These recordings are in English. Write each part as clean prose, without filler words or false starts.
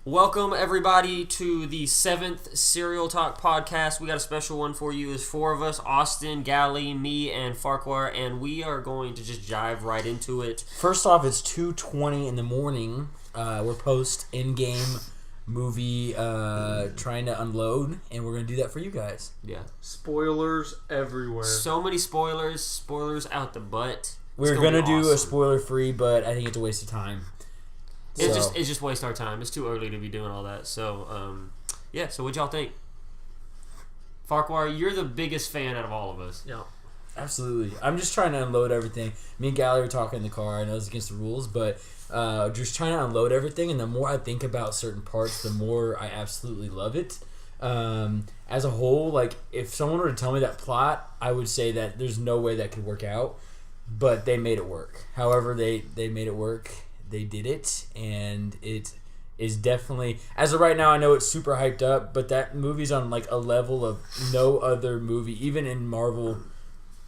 Welcome, everybody, to the 7th Serial Talk podcast. We got a special one for you. There's 4 of us, Austin, Gally, me, and Farquhar, and we are going to just dive right into it. First off, it's 2:20 in the morning. We're post-Endgame movie trying to unload, and we're going to do that for you guys. Yeah. Spoilers everywhere. So many spoilers out the butt. We're going to do a spoiler-free, but I think it's a waste of time. It's just waste our time. It's too early to be doing all that. So, so what y'all think? Farquhar, you're the biggest fan out of all of us. Yeah. Absolutely. I'm just trying to unload everything. Me and Gally were talking in the car. I know it's against the rules, but just trying to unload everything. And the more I think about certain parts, the more I absolutely love it. As a whole, like, if someone were to tell me that plot, I would say that there's no way that could work out. But they made it work. However, they made it work. They did it, and it is definitely, as of right now, I know it's super hyped up, but that movie's on like a level of no other movie, even in Marvel,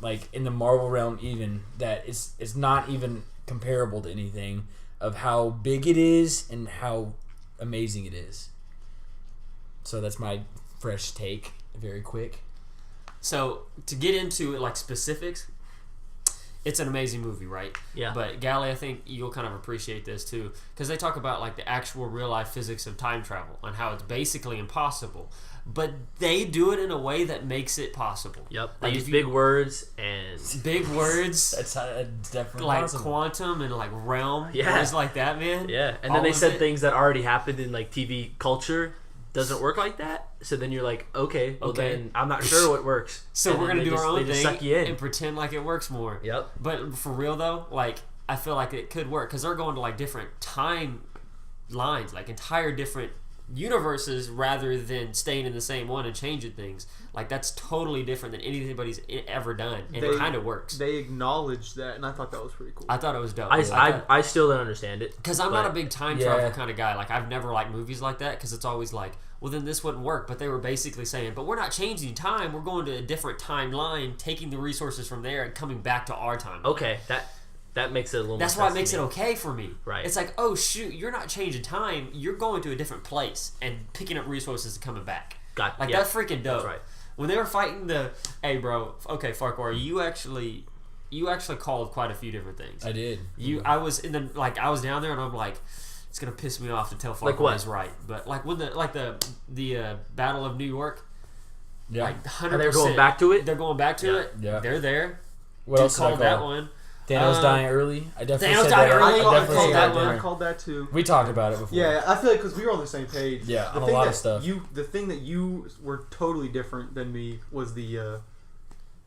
like in the Marvel realm, even that it's not even comparable to anything of how big it is and how amazing it is. So that's my fresh take, very quick. So to get into like specifics. It's an amazing movie, right? Yeah. But Gally, I think you'll kind of appreciate this too, because they talk about like the actual real life physics of time travel and how it's basically impossible, but they do it in a way that makes it possible. Yep. Like They use big words and big words. That's definitely like possible. Quantum and like realm. Yeah. Words like that, man. yeah, and All then they of said it. things that already happened in like TV culture doesn't work like that. So then you're like, okay, then I'm not sure what works. So And we're then gonna do our own they just thing suck you in. and pretend like it works more. Yep. But for real though, like I feel like it could work because they're going to like different time lines, like entire different universes, rather than staying in the same one and changing things. Like that's totally different than anybody's ever done, and it kind of works. They acknowledged that, and I thought that was pretty cool. I thought it was dope. I still don't understand it because I'm not a big time Yeah. travel kind of guy. Like I've never liked movies like that because it's always like, well, then this wouldn't work. But they were basically saying, but we're not changing time. We're going to a different timeline, taking the resources from there and coming back to our time. Okay, that makes it a little. That's more why it sense makes to it me. okay for me. Right. It's like, oh shoot, you're not changing time. You're going to a different place and picking up resources and coming back. Yeah. That's freaking dope. That's right. When they were fighting hey bro, okay, Farquhar, you actually called quite a few different things. I did. I was down there and I'm like, it's gonna piss me off to tell Farquhar is right, but like when the Battle of New York, Yeah. like 100%, Are they going back to it? They're going back to it. Yeah. They're there. What Dude else did I called call? that one. Thanos dying early. I definitely Thanos said died that. early? I I definitely called said that that. one. I during- called that too. We talked about it before. Yeah, I feel like because we were on the same page. Yeah, The on a thing lot that of stuff. The thing that you were totally different than me was the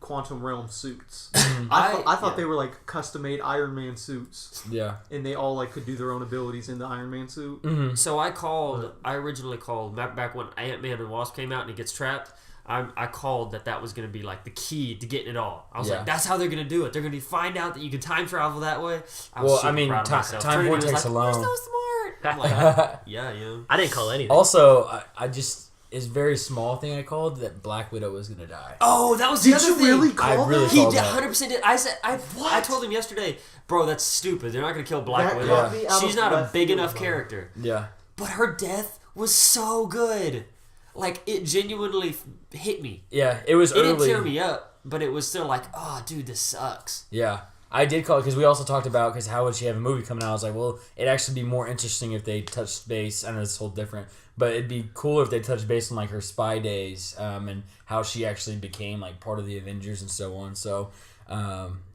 quantum realm suits. I thought they were like custom made Iron Man suits, Yeah. and they all like could do their own abilities in the Iron Man suit. Mm-hmm. So I originally called back when Ant-Man and Wasp came out and he gets trapped. I called that was going to be like the key to getting it all. I was like, that's how they're going to do it. They're going to find out that you can time travel that way. Proud of myself. time Trinity was vortex like, alone. You're so smart. I'm like, yeah. I didn't call anything. Also, I just it's a very small thing I called that Black Widow was gonna die. Oh, that was the other thing. Really call I really that? He called did, that. 100% did. I told him yesterday, bro, that's stupid. They're not going to kill Black That Widow. caught me out She's of not a left big field, enough bro. character. Yeah. But her death was so good. Like, it genuinely hit me. Yeah, it was It early. didn't tear me up, but it was still like, oh, dude, this sucks. Yeah. I did call it because we also talked about because how would she have a movie coming out? I was like, well, it'd actually be more interesting if they touched base. I know it's whole different, but it'd be cooler if they touched base on like her spy days and how she actually became like part of the Avengers and so on. So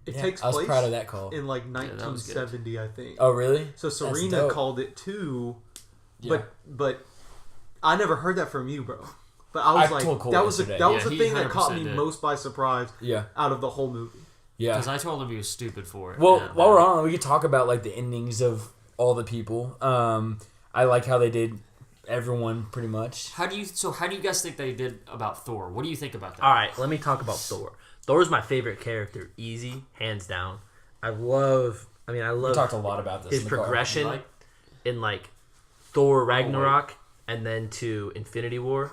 It takes I was place proud of that call. in like that was good. 1970, I think. Oh, really? So That's Serena dope. called it too, Yeah. but I never heard that from you, bro. But I was I like, told Cole that was yesterday. the he thing that caught 100% me did. most by surprise Yeah. out of the whole movie. Yeah. Because I told him he was stupid for it. Well, Yeah, while we're on it, we could talk about like the endings of all the people. I like how they did everyone pretty much. How do you guys think they did about Thor? What do you think about that? All right, let me talk about Thor. Thor's my favorite character, easy, hands down. I love We talked a lot about this. his in the car. progression Like- in like Thor Ragnarok and then to Infinity War,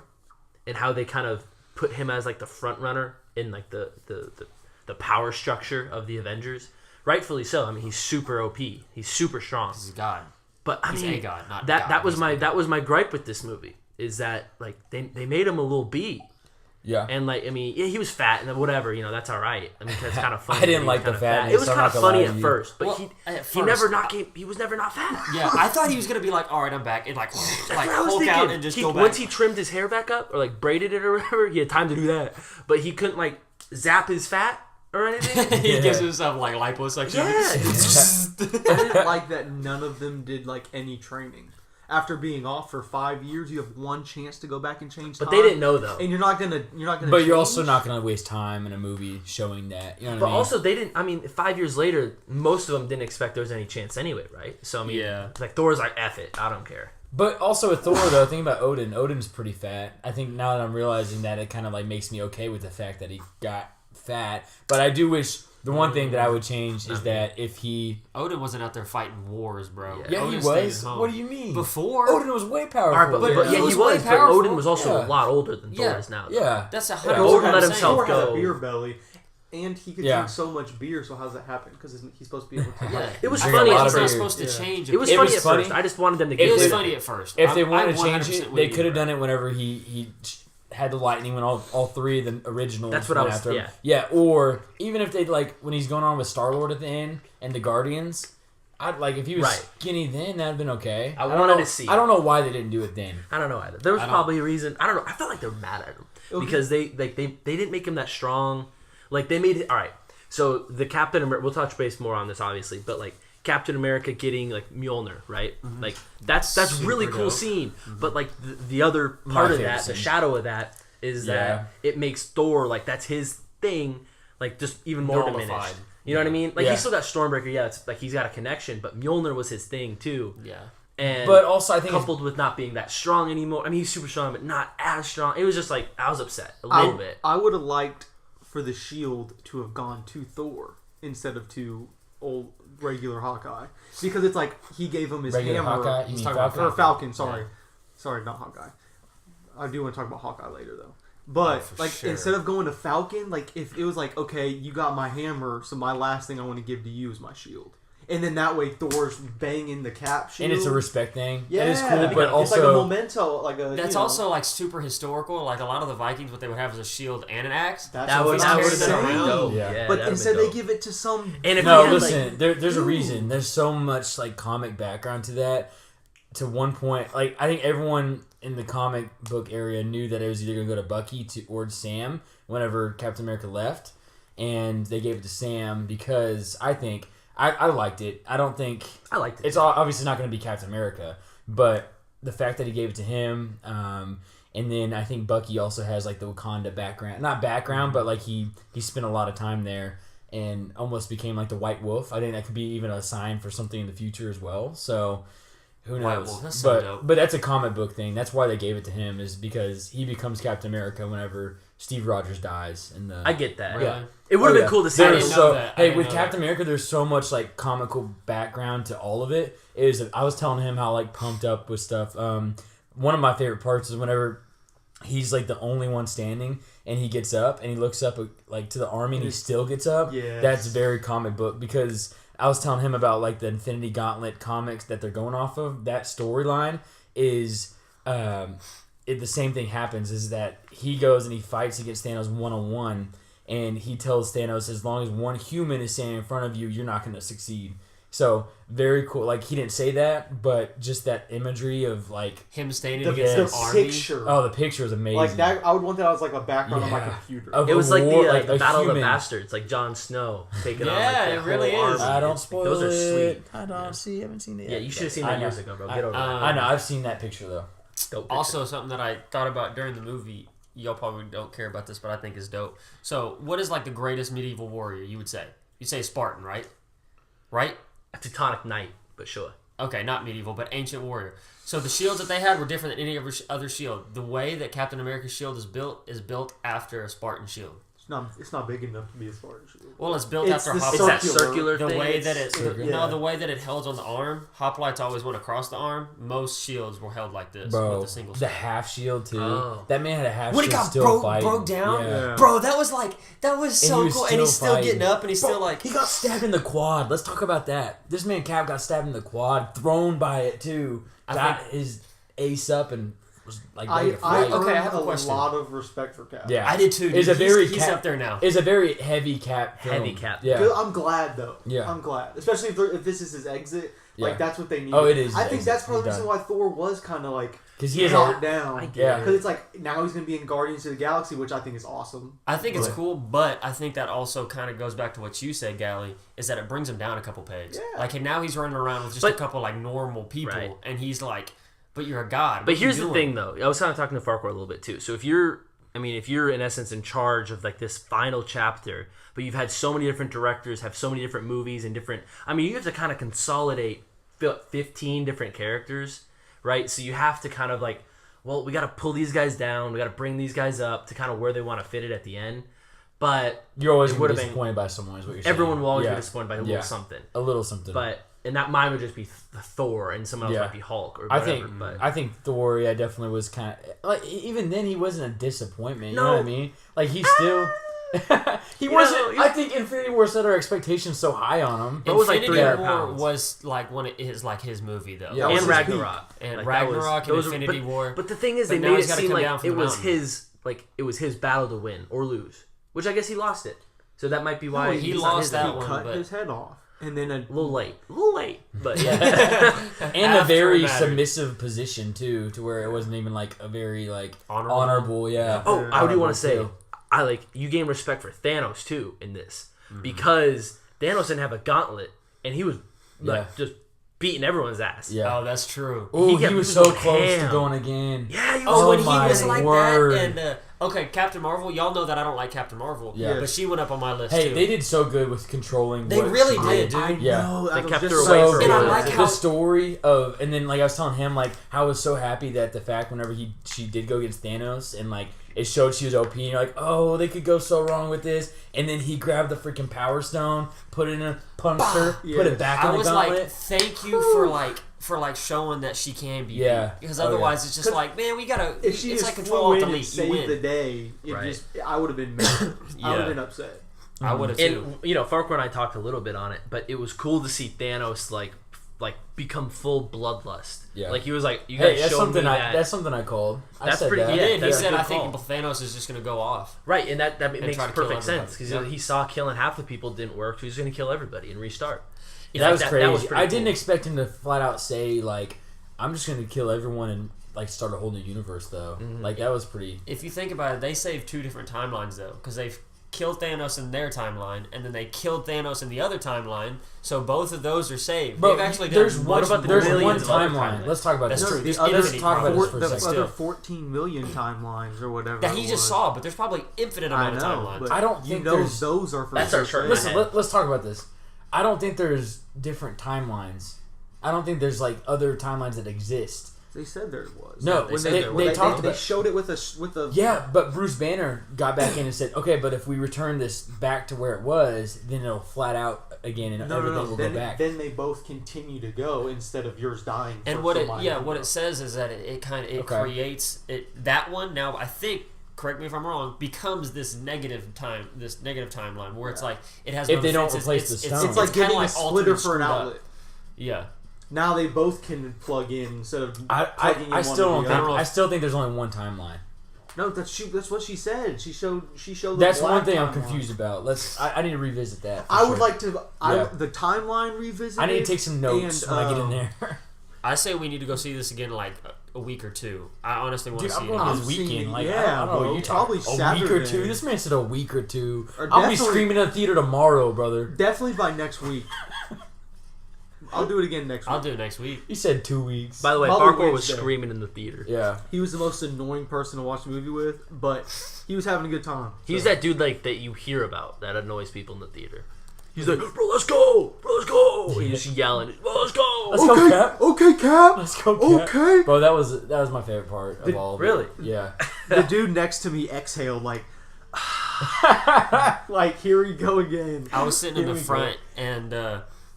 and how they kind of put him as like the front runner in like the power structure of the Avengers. Rightfully so. I mean, he's super OP. He's super strong. He's a god. But I He's mean, a god, not that God. that was He's my a that was my gripe with this movie is that like they made him a little B. Yeah. And like I mean, yeah, he was fat and whatever, that's all right. I mean, that's kind of funny. I didn't that he like was the kinda fatness, It was I'm kind not of gonna funny lie at to you. first, but Well, he at he never first, not came. He was never not fat. Yeah, I thought he was gonna be like, all right, I'm back, and like That's like what I was Hulk thinking. out and just go back. Once he trimmed his hair back up or like braided it or whatever, he had time to do that. But he couldn't like zap his fat or anything. He Yeah. gives himself like liposuction. Yeah. I didn't like that none of them did like any training. After being off for 5 years, you have one chance to go back and change time. But they didn't know though. And you're not gonna. But you're also not going to waste time in a movie showing that. You know what But I mean? also, they didn't. I mean, 5 years later, most of them didn't expect there was any chance anyway, right? So I mean, Yeah. like Thor's like, "F it, I don't care." But also with Thor, though, think about Odin. Odin's pretty fat. I think now that I'm realizing that, it kind of like makes me okay with the fact that he got fat. But I do wish the one thing that I would change is that if he... Odin wasn't out there fighting wars, bro. Yeah, Odin he stayed was. at home. What do you mean? Before Odin was way powerful. All right, but he he was was. way But powerful. Odin was also Yeah. a lot older than Yeah. Thor is now. Though. Yeah. That's 100%. Yeah. Odin let what I'm himself saying. Thor had go. a beer belly, and he could Yeah. drink so much beer. So how does that happen? Because he's supposed to be able to. Yeah. It was I funny feel at like it's not first. supposed to Yeah. change. It was It funny was at funny. first. I just wanted them to It get was rid funny at first. If they I'm wanted to 100% change it, with they you, could have bro. done it whenever he had the lightning when all three of the originals That's what I went was- after him. yeah. Or even if they like when he's going on with Star-Lord at the end and the Guardians, I'd like if he was Right. skinny then that'd have been okay. I don't wanted know- to see I don't know why they didn't do it then. I don't know either. There was I don't- probably a reason. I don't know. I felt like they were mad at him because they didn't make him that strong. Like they made it. All right. So the Captain America. We'll touch base more on this, obviously, but like Captain America getting like Mjolnir, right? Like that's Super really cool dope. scene. But like the other part of favorite that, the scene. shadow of that, is Yeah. that it makes Thor like that's his thing, like just even more Nullified. diminished. You know what I mean? Like Yeah. he's still got Stormbreaker. Yeah, it's like he's got a connection, but Mjolnir was his thing too. Yeah. And But also I think it's- coupled with not being that strong anymore. I mean, he's super strong, but not as strong. It was just like I was upset a little bit. I would have liked for the shield to have gone to Thor instead of to old regular Hawkeye, because it's like he gave him his regular hammer. Hawkeye. You He's mean talking about Falcon? Or Falcon, sorry. Sorry, not Hawkeye. I do want to talk about Hawkeye later, though. But, for like, sure. instead of going to Falcon, like, if it was like, okay, you got my hammer, so my last thing I want to give to you is my shield. And then that way Thor's banging the Cap shield. And it's a respect thing. Yeah, It is cool, but it's like a also memento. Like a, That's you know, also like super historical. Like a lot of the Vikings, what they would have is a shield and an axe. That's That what would I'm that have would've been been saying. around. dope. Yeah. Yeah, But that'd instead been they dope. give it to some. And if no, we had, listen. like, There's a reason. There's so much like comic background to that. To one point, like I think everyone in the comic book area knew that it was either gonna go to Bucky or Sam whenever Captain America left, and they gave it to Sam because I think I liked it. I don't think I liked it. it's obviously not going to be Captain America, but the fact that he gave it to him, and then I think Bucky also has like the Wakanda background, not background, but like he spent a lot of time there and almost became like the White Wolf. I think that could be even a sign for something in the future as well. So who White knows? Wolf, that's so but dope. but that's a comic book thing. That's why they gave it to him, is because he becomes Captain America whenever Steve Rogers dies in the. I get that. Really? Yeah. It would have Oh, been yeah. cool to see. I There's didn't it. know so that. I hey, didn't with know Captain America, there's so much like comical background to all of it. I was telling him how like pumped up with stuff. One of my favorite parts is whenever he's like the only one standing and he gets up and he looks up like to the army and he still gets up. Yes. That's very comic book, because I was telling him about like the Infinity Gauntlet comics that they're going off of. That storyline is the same thing happens, is that he goes and he fights against Thanos one-on-one, and he tells Thanos, as long as one human is standing in front of you, you're not going to succeed. So very cool. Like he didn't say that, but just that imagery of like Him standing The, against the an army. picture. the picture is amazing. Like that, I would want that as like a background on my Yeah. computer. Of It was a like war, the a Battle of the human. Bastards, like Jon Snow taking on Yeah, like that it really whole is. army. I don't Like, spoil those are it. sweet. I don't see. Haven't seen it Yeah, yet. you should have seen I that know. years ago, bro. Get over that. I know. I've seen that picture though. Dope picture. Also, something that I thought about during the movie, y'all probably don't care about this, but I think is dope. So, what is like the greatest medieval warrior, you would say? You'd say Spartan, right? Right? a Teutonic Knight, but sure. Okay, not medieval, but ancient warrior. So the shields that they had were different than any other shield. The way that Captain America's shield is built after a Spartan shield. It's not big enough to be a Spartan shield. Well, it's built It's after the hoplite. It's that circular The thing. way that it, Yeah. the way that it held on the arm, hoplites always went across the arm. Most shields were held like this Bro, with a single the shield. half shield too. Oh. That man had a half When it shield got still fighting. broke down, Yeah. bro, that was so he was cool. And he's still fighting. getting up, and he's Bro, still like, he got stabbed in the quad. Let's talk about that. This man Cap got stabbed in the quad, thrown by it too. Got his ace up and was like ready to fight. okay, I have a a question. lot of respect for Cap. Yeah, I did too. Dude. It's a very he's Cap, up there now. It's a very heavy Cap film. Heavy Cap. Yeah. Good, I'm glad though. Yeah. I'm glad, especially if this is his exit. Like Yeah. that's what they need. Oh, it is I his think exit. that's part of the He's reason why Thor was kind of like Because he is knocked down. I get Yeah. it. Because it's like now he's gonna be in Guardians of the Galaxy, which I think is awesome. I think it's Right. cool, but I think that also kind of goes back to what you said, Gally, is that it brings him down a couple pegs. Yeah. Like, and now he's running around with just But- a couple, like, normal people, Right. and he's like, but you're a god. But What you here's the doing? thing, though. I was kind of talking to Farquhar a little bit too. So if you're in essence in charge of like this final chapter, but you've had so many different directors, have so many different movies and different. I mean, you have to kind of consolidate 15 different characters, right? So you have to kind of like, well, we got to pull these guys down, we got to bring these guys up to kind of where they want to fit it at the end. But You're always it going would to be have been disappointed by someone, is what you're saying. everyone will always Yeah. be disappointed by a Yeah. little something. A little something. But and that mine would just be Thor, and someone else Yeah. might be Hulk or I whatever. think but I think Thor, yeah, definitely was kind of like even then he wasn't a disappointment. You know No. what I mean? Like he still he You wasn't. know, I think Infinity War set our expectations so high on him. But it was like Infinity 300 War pounds. was like one of his movie though. Yeah. That was and his Ragnarok. And Like, Ragnarok and those were- Infinity but, War. But the thing is, But they now made he's it gotta seem come down like from it the was mountain. his battle to win or lose. Which I guess he lost it. So that might be why he it's lost not his that fault. one. He cut but- his head off, and then a A little late, but yeah. And a After very it mattered. submissive position too, to where it wasn't even like a very like Honorable. honorable. Yeah. Oh, I do Honorable want to say, too. I like you gain respect for Thanos too in this Mm-hmm. because Thanos didn't have a gauntlet and he was like Yeah. just beating everyone's ass. Yeah. Oh, that's true. Oh, he he was was so going close to ham. going again. Yeah, he was. Oh, when he my was like word. that, and okay, Captain Marvel. Y'all know that I don't like Captain Marvel. Yeah. but she went up on my list Hey, too. they did so good with controlling. They what really she did, dude. I Yeah. know. They I was kept just her So away good. for And I like the how- story of, and then like I was telling him, like how I was so happy that the fact whenever she did go against Thanos and like it showed she was OP and you're like, oh, they could go so wrong with this, and then he grabbed the freaking Power Stone, put it in a punched her, put Yes. it back I in the was gauntlet. like, thank you for showing that she can be. Yeah. beat. Because Oh, otherwise yeah. it's just like, man, we gotta. If she it's just like flew control alt in and delete. You saved the win. day, Right. I would have been mad. I would Yeah. have been upset. I would have too. And you know, Farquhar and I talked a little bit on it, but it was cool to see Thanos like become full bloodlust. Yeah. Like he was like, you guys Hey, that's showed me something that. that's something I called. I That's said pretty- that. He yeah, did. He that's a said, good I think call. Thanos is just gonna go off. Right, and that makes try to kill perfect sense everybody. because Yep. he saw killing half the people didn't work, so he's going to kill everybody and restart. Yeah, That was that crazy. was pretty I didn't cool. expect him to flat out say like, "I'm just gonna kill everyone and like start a whole new universe." Though, like that was pretty. If you think about it, they saved two different timelines though, because they've killed Thanos in their timeline, and then they killed Thanos in the other timeline. So both of those are saved. Bro, They've actually there's done one. much about the There's more one millions of other timeline. timelines? Let's talk about That's this. true. There's other- infinite talk about timelines. this for a The second. other 14 million timelines or whatever that he it just was. saw, but there's probably infinite I amount of know, timelines. but I don't you think know there's- those are for That's our sure. shirt. Listen, ahead. let's talk about this. I don't think there's different timelines. I don't think there's like other timelines that exist. They said there was. No, They When said they, there when was. talked they about- showed it with a Yeah, but Bruce Banner got back in and said, "Okay, but if we return this back to where it was, then it'll flat out again, and everything will Then, go back." then they both continue to go instead of yours dying. And for what it somebody yeah to what go. it says is that it kind of Okay. creates it that one now I think, correct me if I'm wrong, becomes this negative timeline where it's like it has If no they don't defenses. replace the stone. It's like kinda giving a splitter alternate for an screwed up. outlet. Yeah. Now they both can plug in instead of plugging I in one still or don't the think. other. I still think there's only one timeline. No, that's what she said. She showed. The That's black one thing I'm timeline. confused about. I need to revisit that. for I would sure. like to. Yeah. The timeline revisit. I need to take some notes and, when I get in there. I say we need to go see this again in like a week or two. I honestly want Dude, to I'm see going it. this I'm weekend. seeing- Like, yeah, I don't know bro, what you probably talking. A week or Saturday. two. This man said a week or two. Or I'll be definitely- screaming in the theater tomorrow, brother. Definitely by next week. I'll do it again next week. I'll do it next week. He said 2 weeks. By the way, Probably Farquhar was Wednesday. screaming in the theater. Yeah. He was the most annoying person to watch a movie with, but he was having a good time. He's so. that dude like that you hear about that annoys people in the theater. He's like, bro, let's go, bro, let's go. He's just yelling, bro, let's go. Let's go, Cap. Okay, Cap. Let's go, Cap. Okay. Bro, that was my favorite part of all of it. really? Yeah. The dude next to me exhaled like, Like, here we go again. I was sitting in the front, and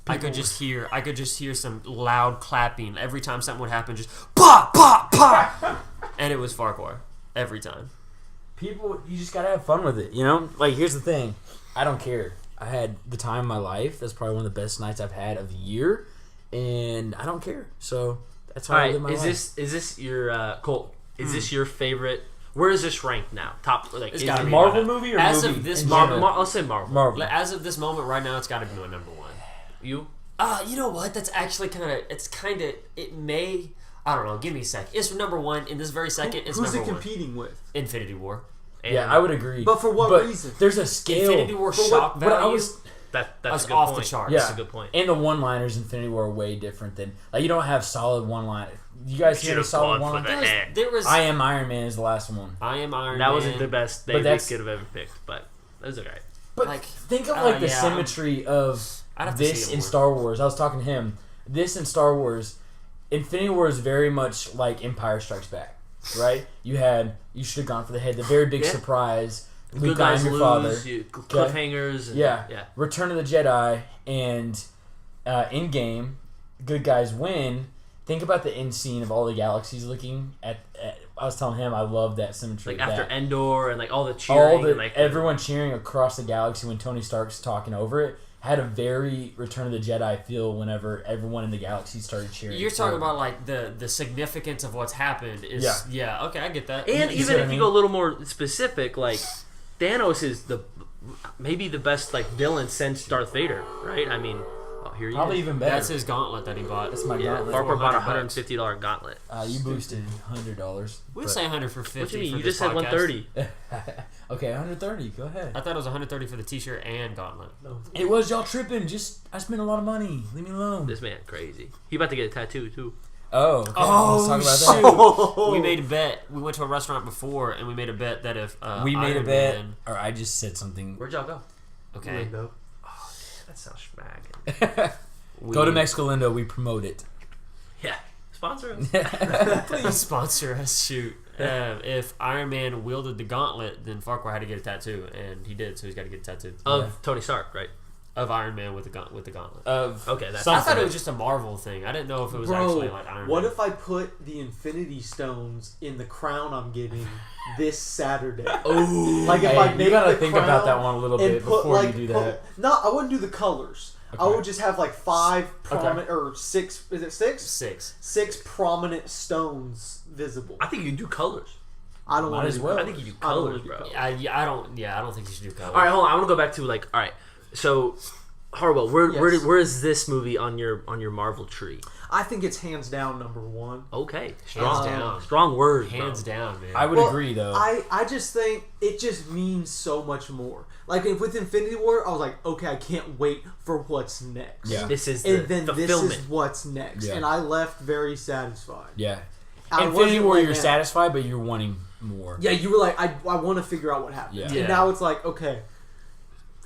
I could just hear some loud clapping every time something would happen. Just pop, pop, pop, and it was Farquhar every time. People, you just gotta have fun with it, you know? Like, here's the thing. I don't care. I had the time of my life. That's probably one of the best nights I've had of the year, and I don't care. So that's how I live my life. Is this your Colt? Is this your favorite? Where is this ranked now? Top, like, It's is gotta it be Marvel my- movie or as movie? of this in moment, general? I'll say Marvel. Marvel. As of this moment right now, it's got to be my number one. You? You know what? That's actually kind of. It may. I don't know. Give me a sec. It's number one in this very second. It's Who's number it one. competing with? Infinity War. And Yeah, I would agree. But for what reason? There's a scale. Infinity War For shock what I value. was, that's That's a good off point. the charts. yeah, That's a good point. And the one-liners in Infinity War are way different than like you don't have solid one-liner. You guys hear the solid one-liner? There was. I Am Iron Man is the last one. I am Iron That Man. wasn't the best they could have ever picked, but it was alright. But Like, think of like the yeah, symmetry of I'd have to see this it in more. Star Wars. I was talking to him. This in Star Wars, Infinity War is very much like Empire Strikes Back, right? You should have gone for the head. The very big Yeah. surprise. Good Luke, guys I'm your lose, father. cliffhangers. And, Yeah. yeah. Return of the Jedi and Endgame, good guys win. Think about the end scene of all the galaxies looking at I was telling him I love that symmetry. Like of after that. Endor and like all the cheering, and, like everyone cheering across the galaxy when Tony Stark's talking over it had a very Return of the Jedi feel whenever everyone in the galaxy started cheering. You're talking forward. about like the significance of what's happened. Is yeah. Okay, I get that. And You even see what if I you mean? go a little more specific, like Thanos is maybe the best like villain since Darth Vader, right? I mean, here he Probably is. even better. That's his gauntlet that he bought. That's my Yeah, gauntlet. Farquhar bought a $400. $150 gauntlet. You boosted $100. We'll say 100 for 50. What do you mean? for You this just said podcast. 130. Okay, 130. Go ahead. I thought it was 130 for the T-shirt and gauntlet. It was y'all tripping. Just I spent a lot of money. Leave me alone. This man crazy. He about to get a tattoo too. Oh, okay. Oh, Let's talk about that. We made a bet. We went to a restaurant before, and we made a bet that if We made Iron a bet, Man, or I just said something. Where'd y'all go? okay, Window. That sounds schmack. Go to Mexico Lindo. We promote it. Yeah, sponsor us. Please sponsor us. Shoot. If Iron Man wielded the gauntlet, then Farquhar had to get a tattoo, and he did, so he's got to get a tattoo Of Tony Stark, right? of Iron Man with the gauntlet. Okay, that's I thought it was just a Marvel thing. I didn't know if it was actually like Iron what Man. if I put the Infinity Stones in the crown I'm getting this Saturday? Oh, Like if Hey, I you make gotta the think crown about that one a little and bit put, before like, you do that. No, I wouldn't do the colors. I Okay. would just have like 5 prominent or 6. Is it 6? 6. 6 prominent stones visible. I think you can do colors. I don't Might want as to. well. I think you do I don't colors, wanna do bro. colors. I don't think you should do color. All right, hold on. I want to go back to like, all right. So, Harwell, where Yes. where is this movie on your Marvel tree? I think it's hands down number 1. Okay, strong, down. strong words, bro. Hands down, man. I would Well, agree, though. I just think it just means so much more. Like with Infinity War, I was like, okay, I can't wait for what's next. Yeah. This is the And then this fulfillment. is what's next, Yeah. and I left very satisfied. yeah. I Infinity wasn't War, like you're that. satisfied, but you're wanting more. Yeah, you were like, I want to figure out what happened. Yeah. And Yeah. now it's like, okay,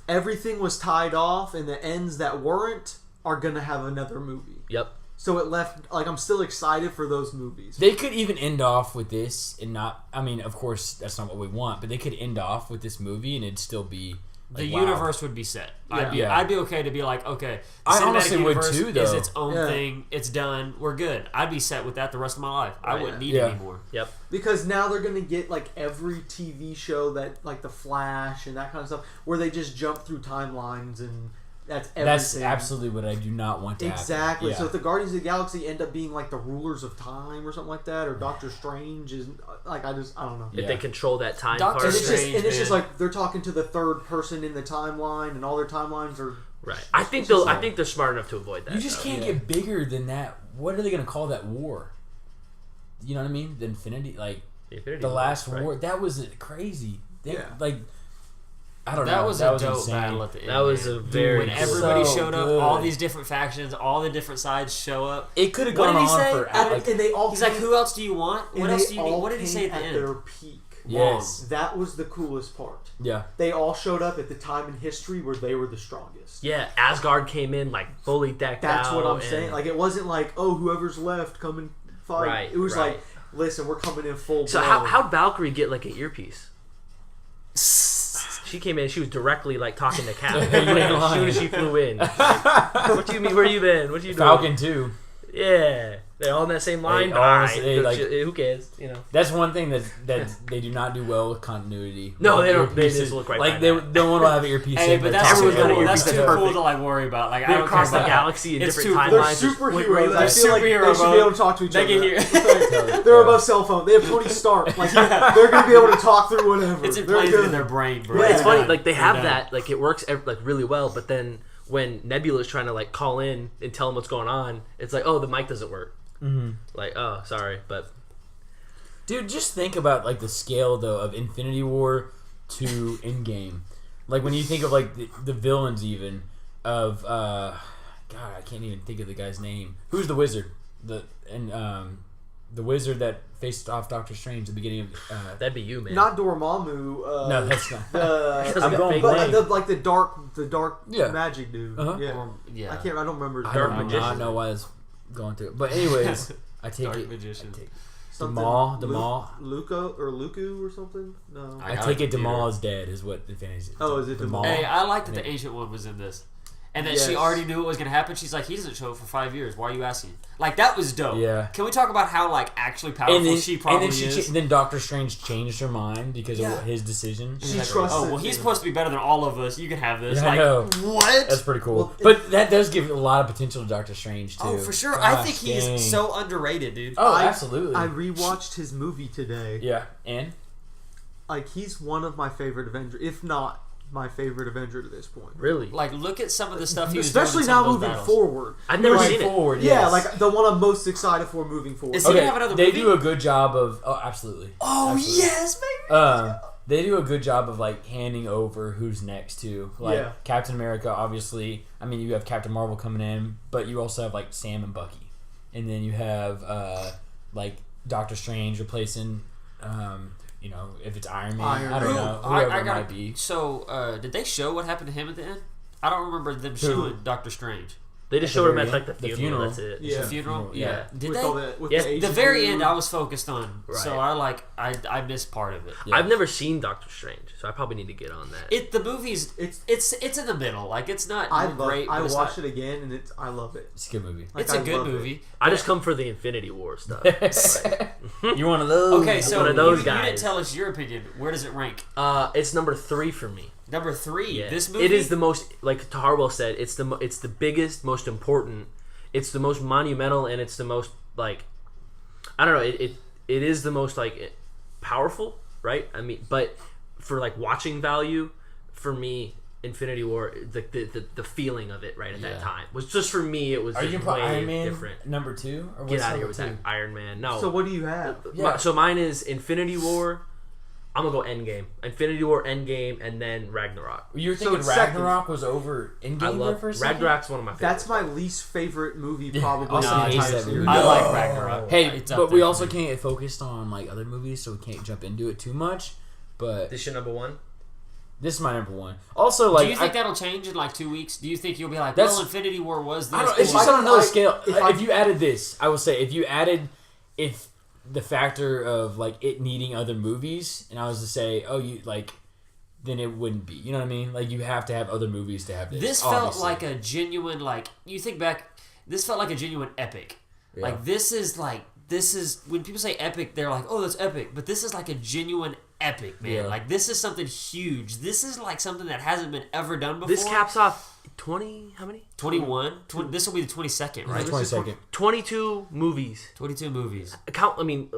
everything was tied off, and the ends that weren't are gonna have another movie. Yep. So it left like I'm still excited for those movies. They could even end off with this and not. I mean, of course, that's not what we want, but they could end off with this movie and it'd still be. the Like, wow. universe would be set. Yeah. I'd be okay to be like, okay, the I cinematic honestly would universe too, is though. its own Yeah. thing. It's done. We're good. I'd be set with that the rest of my life. I Right. wouldn't need Yeah. it anymore. Yep. Because now they're gonna get like every TV show that like the Flash and that kind of stuff, where they just jump through timelines and that's everything. That's absolutely what I do not want to happen. Exactly. Yeah. So if the Guardians of the Galaxy end up being like the rulers of time or something like that, or Doctor Strange is like I don't know. Yeah. If they control that time Doctor part. And it's just Strange, just man. like they're talking to the third person in the timeline, and all their timelines are Right. I think It's just I like- think they're smart enough to avoid that. You just though. can't Yeah. get bigger than that. What are they going to call that war? You know what I mean? The Infinity, like Infinity the War, last right? war. That was crazy. They, Yeah. Like I don't That know. was that a was dope insane. battle at the end. That was man. a very when good- everybody So showed up, good. all these different factions, all the different sides show up. It could have What gone did he on say? for and, like, and they all He's like, came- who else do you want? and What they else do you need? all What did he say came at the their end? peak. yes, That was the coolest part. yeah. They all showed up at the time in history where they were the strongest. Yeah, Asgard came in like fully decked That's out. what I'm and- saying. Like it wasn't like, oh, whoever's left, come and fight. Right, It was right. like, listen, we're coming in full So blown. how'd Valkyrie get like an earpiece? She came in. She was directly like talking to Cap You ain't as lying. soon as she flew in. Like, what do you mean? Where you been? What you doing? Falcon too. Yeah, they're all in that same line. They all like- Who cares? You know. That's one thing that they do not do well with continuity. No, Like, they don't. They earpieces- just look right. like by they that. don't want to have an earpiece. Hey, in, but talk that's to everyone's got an everyone. that's too earpiece. cool to like worry about. Like I They're don't across care the about galaxy in It's different too- They're timelines. superheroes. They're I feel like superhero they should be mode. able to talk to each They other. can hear. They're Yeah. above cell phone. They have Tony Stark. Like they're gonna be able to talk through whatever. It's They're implanted good. in their brain, bro. But it's Yeah. funny, like they have Yeah. that, like it works like really well. But then when Nebula's trying to like call in and tell him what's going on, it's like, oh, the mic doesn't work. Mm-hmm. Like, oh, sorry, but Dude, just think about like the scale though of Infinity War to Endgame. Like when you think of like the villains even of God, I can't even think of the guy's name. Who's the wizard? The wizard that faced off Doctor Strange at the beginning of that'd be you, man. Not Dormammu. no, that's not. That's I'm like a going fake blank. name. like the dark Yeah. magic dude. Uh-huh. Yeah. Yeah. I can't. I don't remember his I dark don't magician. know why I was going through it. But anyways, I take Dark it. magician. I take, Something Demal. Luku or something. No. I I like take it. the theater. Demal is dead. Is what Infinity is. Oh, is it Demal? Hey, I like that Yeah. the ancient one was in this. And that Yes. she already knew it was going to happen. She's like, he doesn't show up for 5 years. Why are you asking? Like, that was dope. Yeah. Can we talk about how, like, actually powerful she probably is? Then Doctor Strange changed her mind because Yeah. of his decision. She Like, trusts oh, him. well, he's supposed to be better than all of us. You can have this. Yeah, I like, know. what? That's pretty cool. Well, but that does give a lot of potential to Doctor Strange too. Oh, for sure. I Gosh, think he's dang. so underrated, dude. Oh, I absolutely. I rewatched his movie today. Yeah, and Like he's one of my favorite Avengers, if not my favorite Avenger to this point. Really? Like, look at some of the stuff he was Especially doing in some now of those moving battles. forward. I've never Moving seen it. forward. Yeah, yes. like the one I'm most excited for moving forward. Is he okay, gonna have another they movie? do a good job of. Oh, absolutely. Oh, Absolutely. yes, baby. They do a good job of like handing over who's next too. Like Yeah. Captain America, obviously. I mean, you have Captain Marvel coming in, but you also have like Sam and Bucky, and then you have like Doctor Strange replacing. You know, if it's Iron Man, I don't know, whoever it might be. So, did they show what happened to him at the end? I don't remember them showing Doctor Strange. They just At the showed him very at like end? the The funeral. funeral. That's it. Yeah. The funeral? Yeah. Yeah. Did with they? all the, with Yes, the, The Asian very dude. end, I was focused on. Right. So I missed part of it. Yeah. I've never seen Doctor Strange, so I probably need to get on that. The movie's it's in the middle. Like it's not I great. I but it's watched not- it again and I love it. It's a good movie. Like, It's a I good love it. movie. I just come for the Infinity War stuff. You're one of those. Okay, so one of those you guys. didn't tell us your opinion. Where does it rank? It's number 3 for me. Number 3. Yeah. This movie. It is the most, like Harwell said, it's the biggest, most important. It's the most monumental, and it's the most like, I don't know. It is the most like powerful, right? I mean, but for like watching value, for me, Infinity War, the feeling of it right at that time was just for me. It was Are you just gonna put way Iron Man different. number 2? Or Get what's out of here number with 2? that Iron Man. No. So what do you have? Yeah. So mine is Infinity War. I'm gonna go Endgame. Infinity War, Endgame, and then Ragnarok. You were So thinking it's second. Ragnarok was over Endgame I there love for a second? Ragnarok's one of my favorites. That's my least favorite movie Yeah, probably also in the an entire A7. series. I No. like Ragnarok. Hey, It's up but there we for also me. can't get focused on like other movies, so we can't jump into it too much. But This your number 1? this is my number 1. Also, like, Do you think that'll change in like 2 weeks? Do you think you'll be like, That's- well, Infinity War was this? I don't, it's If just I- on another I- scale. if If, I- you added this, I will say, if the factor of like it needing other movies, and I was to say, oh, you like, then it wouldn't be. You know what I mean? Like you have to have other movies to have this. This felt obviously. like a genuine, like, you think back, this felt like a genuine epic. Yeah. Like, this is, when people say epic, they're like, oh, that's epic. But this is like a genuine epic, man. Yeah. Like, this is something huge. This is like something that hasn't been ever done before. This caps off 20. How many? 21. This will be the 22nd, right? 22nd. 22 movies. 22 movies. Count. I mean,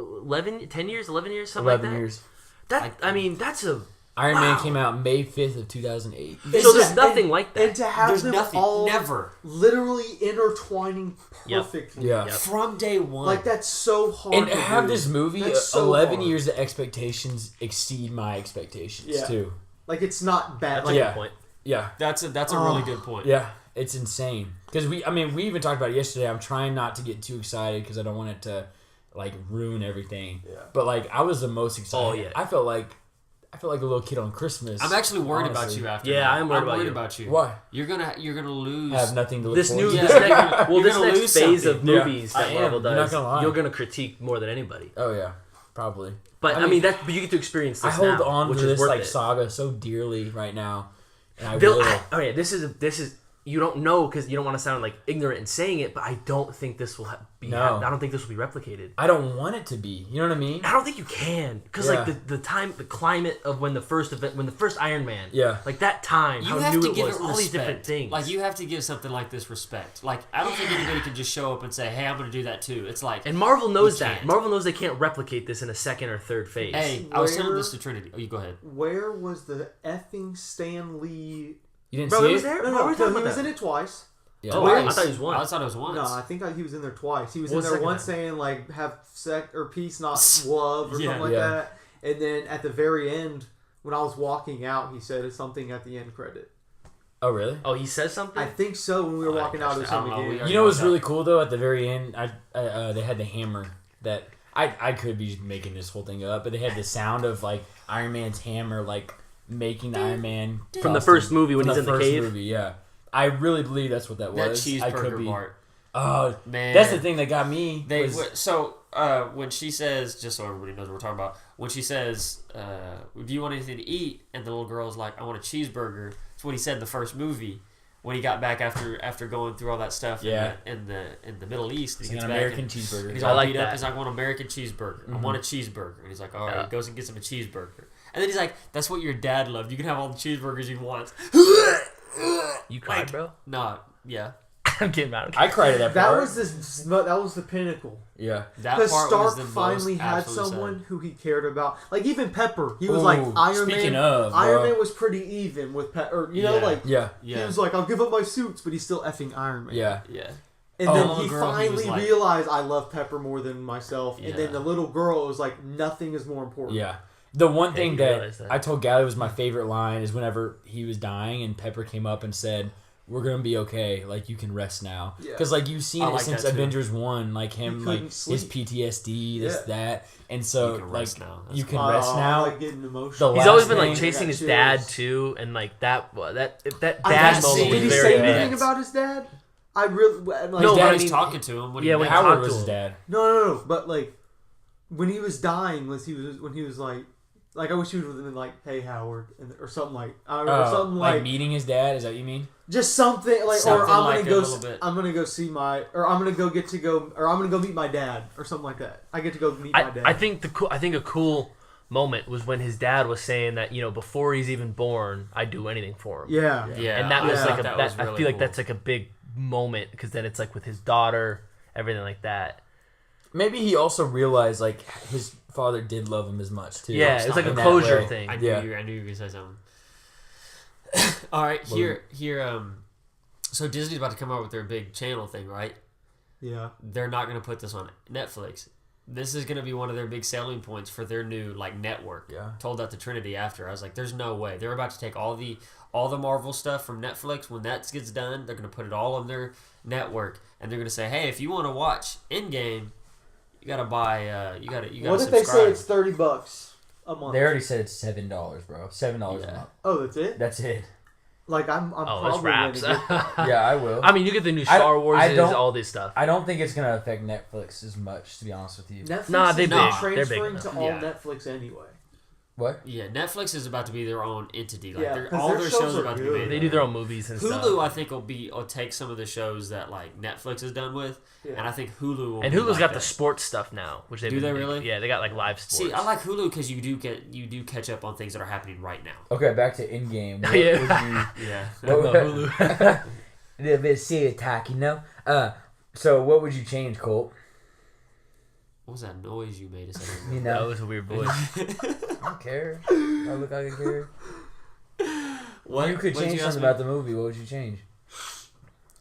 10 years, 11 years, something 11 like that. years. That I mean, that's a. Iron Wow. Man came out May 5th of 2008. So there's nothing like that. And to have There's them nothing. all Never. literally intertwining Yep. perfectly. Yeah. Yep. From day one. Like that's so hard And to have do. this movie, That's so 11 hard. years of expectations exceed my expectations, Yeah. too. Like it's not bad. That's Like a Yeah. good point. Yeah. That's a really good point. Yeah. It's insane. Because we even talked about it yesterday. I'm trying not to get too excited because I don't want it to, like, ruin everything. Yeah. But, like, I was the most excited. Oh, yeah. I felt like a little kid on Christmas. I'm actually worried about honestly. you after Yeah, that. I'm worried about you. about you. Why? You're gonna lose. I have nothing to look This forward new, to. Yeah. this next, You're this gonna next lose phase of something. Yeah. movies I that am. Marvel You're not does, gonna lie. you're gonna critique more than anybody. Oh, yeah. Probably. But I mean but you get to experience this I hold now, on which to is this worth like it. saga so dearly right now, and I will. Okay, this is you don't know because you don't want to sound like ignorant in saying it, but I don't think this will be. No. I don't think this will be replicated. I don't want it to be. You know what I mean? I don't think you can because like the climate of when the first Iron Man, like that time, You how have new to it give was, it all respect. these different things. Like you have to give something like this respect. Like I don't think anybody can just show up and say, "Hey, I'm going to do that too." It's like, and Marvel knows that. can't. Marvel knows they can't replicate this in a second or third phase. hey, I was telling this to Trinity. Oh, you go ahead. Where was the effing Stan Lee? You didn't Bro, see it was it? there. No, Why were we talking he about was that? in it twice. Yeah. Oh, Twice. I thought he was once. I thought it was once. No, I think he was in there twice. He was What in was there the once second saying like have sex or peace, not love, or Yeah. something like Yeah. that. And then at the very end, when I was walking out, he said something at the end credit. Oh, really? Oh, he says something. I think so. When we were I walking out, it was don't him know. We again. are- You know what's really cool though? At the very end, they had the hammer that I could be making this whole thing up, but they had the sound of like Iron Man's hammer like making the Iron Man From the costume. first movie when From he's in the first cave? Movie, yeah. I really believe that's what that That was. I could cheeseburger be. part. Oh Man. that's the thing that got me. When she says, just so everybody knows what we're talking about, when she says, "Do you want anything to eat?" and the little girl's like, "I want a cheeseburger." That's what he said in the first movie when he got back after going through all that stuff. Yeah. in the Middle East. It's He an gets back American and cheeseburger. He's I all like beat that. up. He's like, "I want an American cheeseburger. I want a cheeseburger." And he's like, "All right." He goes and gets him a cheeseburger. And then he's like, "That's what your dad loved. You can have all the cheeseburgers you want." You cried, bro. No, yeah. I'm kidding, man. I cried at that That part. was the pinnacle. Yeah. That Because part Stark was the finally most had absolutely someone sad. who he cared about. Like even Pepper, he was Ooh, like Iron speaking Man. of, Iron bro. Man was pretty even with Pepper. You know, Yeah. like Yeah. he Yeah, was like, "I'll give up my suits," but he's still effing Iron Man. Yeah. yeah. And Oh, then the he little girl, he was finally like- realized I love Pepper more than myself. Yeah. And then the little girl was like, "Nothing is more important." Yeah. The one Yeah, thing you that, realize that. I told Gally was my favorite line is whenever he was dying and Pepper came up and said, "We're gonna be okay. Like you can rest now." Yeah. Because like you've seen I it like since that, too. Avengers 1, like him, He like couldn't his sleep. PTSD, this Yeah. that, and so You can like rest now. That's you can Oh, rest I now. like getting emotional. The He's last always been like thing- chasing I his got dad chills. too, and like that I dad got moment Did was he very say bad. anything about his dad? I really like, No, His but dad I He's mean- talking to him. What do yeah, you when mean? he Howard talked was to his him. dad. No. But like when he was dying, when he was like I wish he would have been like, "Hey Howard," or something like I don't know, something like meeting his dad. Is that what you mean? just something like, Something or I'm like gonna a go, little bit. I'm gonna go see my, or I'm gonna go meet my dad, or something like that. I get to go meet my dad. I think a cool moment was when his dad was saying that before he's even born, I'd do anything for him. Yeah. Yeah, And that was Yeah. like that I was really feel like cool. that's like a big moment because then it's like with his daughter, everything like that. Maybe he also realized like his father did love him as much too. Yeah, it's like a in that closure way. thing. I knew Yeah. you were gonna say something. All right, here. So Disney's about to come out with their big channel thing, right? Yeah. They're not gonna put this on Netflix. This is gonna be one of their big selling points for their new network. Yeah. Told that to Trinity after. I was like, "There's no way." They're about to take all the Marvel stuff from Netflix. When that gets done, they're gonna put it all on their network, and they're gonna say, "Hey, if you want to watch Endgame, you gotta buy. You gotta What if subscribe." they say it's $30 a month? They already said it's $7, bro. $7 Yeah. a month. Oh, that's it. That's it. Like I'm Oh, probably it's raps. gonna get that. Yeah, I will. I mean, you get the new I- Star Wars, I don't- all this stuff. I don't think it's gonna affect Netflix as much, to be honest with you. Netflix Nah, they is big. They're big transferring enough. to all Yeah. Netflix anyway. What? Yeah, Netflix is about to be their own entity. Like Yeah, 'cause all their their shows shows are are about to be good. made. They do their own movies and stuff. Hulu, I think, will take some of the shows that Netflix is done with, Yeah. and I think Hulu will. And be Hulu's like got that. the sports stuff now, which Do they really? Yeah, they got like live sports. See, I like Hulu because you do catch up on things that are happening right now. Okay, back to Endgame. What Yeah. would you... Yeah. What No, would- Hulu. A little bit of serious talk, you know? So what would you change, Colt? What was that noise you made a second You ago? That know? was a weird voice. I don't care. I look like I care. What? You could What'd change ask something me? about the movie. What would you change?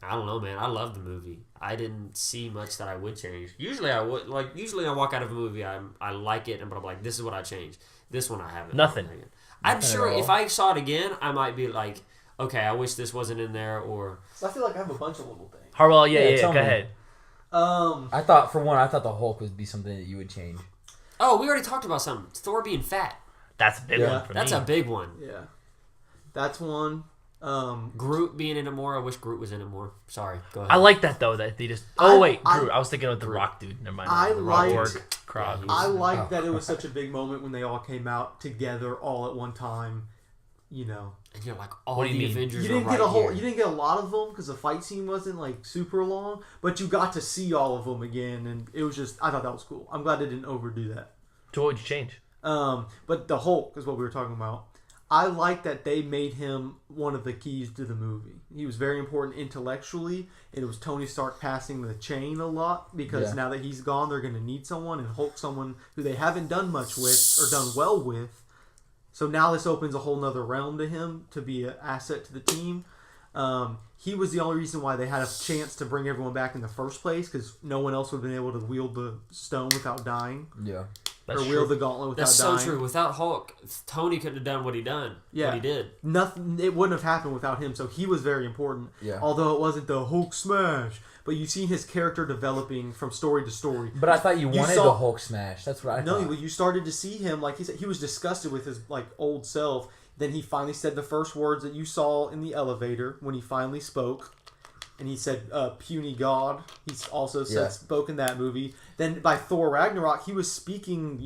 I don't know, man. I love the movie. I didn't see much that I would change. Usually, I would Usually, I walk out of a movie, I like it, but I'm like, this is what I changed. This one, I haven't. Nothing. I'm Nothing sure at all. if I saw it again, I might be like, okay, I wish this wasn't in there, or So I feel like I have a bunch of little things. Harwell, Yeah, yeah, tell go me. ahead. I thought the Hulk would be something that you would change. oh, we already talked about something. Thor being fat. That's a big Yeah. one for That's me. a big one. Yeah, that's one. Groot being in it more. I wish Groot was in it more. Sorry, go ahead. I like that though that they just. Groot. I was thinking of the Rock dude. Never mind. I the Rock liked- Krog. I like that it was such a big moment when they all came out together all at one time. You know, and you're like, all What do you the mean? Avengers you didn't are get right here. you didn't get a lot of them because the fight scene wasn't like super long, but you got to see all of them again, and it was just I thought that was cool. I'm glad they didn't overdo that. So what would you change? But the Hulk is what we were talking about. I like that they made him one of the keys to the movie. He was very important intellectually, and it was Tony Stark passing the chain a lot because now that he's gone, they're going to need someone, and Hulk someone who they haven't done much with or done well with. So now this opens a whole nother realm to him to be an asset to the team. He was the only reason why they had a chance to bring everyone back in the first place because no one else would have been able to wield the stone without dying. Yeah. That's Or wield true. the gauntlet without That's dying. so true. Without Hulk, Tony couldn't have done what he did. Nothing. It wouldn't have happened without him. So he was very important. Yeah. Although it wasn't the Hulk smash, but you've seen his character developing from story to story. But I thought you wanted saw- the Hulk smash. That's what I No, thought. you started to see him like he said. He was disgusted with his like old self. Then he finally said the first words that you saw in the elevator when he finally spoke. And he said, puny God. He's also spoke in that movie. Then by Thor Ragnarok, he was speaking,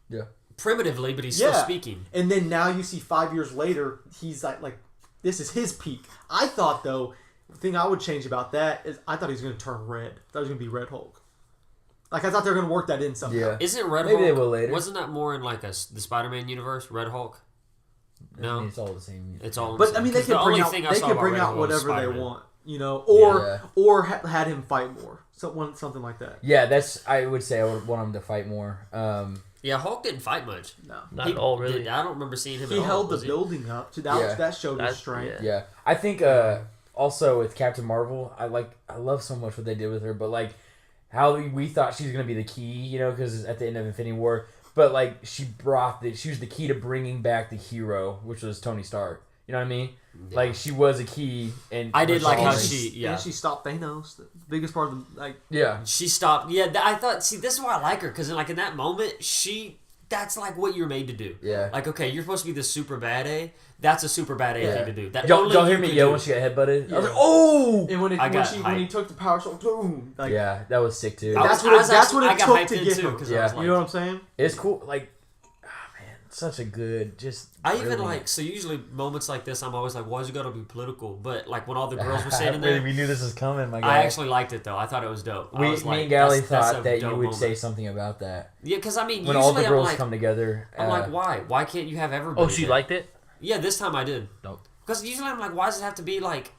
Yeah. Primitively, but he's still speaking. And then now you see 5 years later, he's like, this is his peak. I thought, though, the thing I would change about that is I thought he was going to turn red. I thought he was going to be Red Hulk. Like, I thought they were going to work that in somehow. Yeah. Isn't Red Maybe Hulk... they will later. Wasn't that more in like the Spider-Man universe, Red Hulk? No. I mean, it's all the same. It's all But, I mean, they can bring out whatever they want. Or had him fight more. Something like that. Yeah, I would say I would want him to fight more. Yeah, Hulk didn't fight much. No. Not at all, really. I don't remember seeing him He at all. held the building up. That showed his strength. Yeah. I think also with Captain Marvel, I love so much what they did with her, but like how we thought she was going to be the key, because at the end of Infinity War, but like she was the key to bringing back the hero, which was Tony Stark. You know what I mean? Yeah. Like she was a key, and I did like how and she stopped Thanos. The biggest part of she stopped. Yeah, I thought. See, this is why I like her because in that moment, that's like what you're made to do. Yeah. Like, okay, you're supposed to be the super bad A. That's a super bad A thing to do. That don't hear me yell when she got headbutted. Yeah. I was like, oh! And when he took the power soul, boom. Like, yeah, that was sick too. That's what it took to get him. Yeah. You know what I'm saying? It's cool. Like, such a good, so usually moments like this, I'm always like, why is it got to be political? But like when all the girls were standing there, we knew this was coming. My guy. I actually liked it though. I thought it was dope. Me and Gally thought that you would say something about that. Yeah, because I mean, when all the girls come together, I'm like, why? Why can't you have everybody? Oh, so you liked it? Yeah, this time I did. Nope. Because usually I'm like, why does it have to be like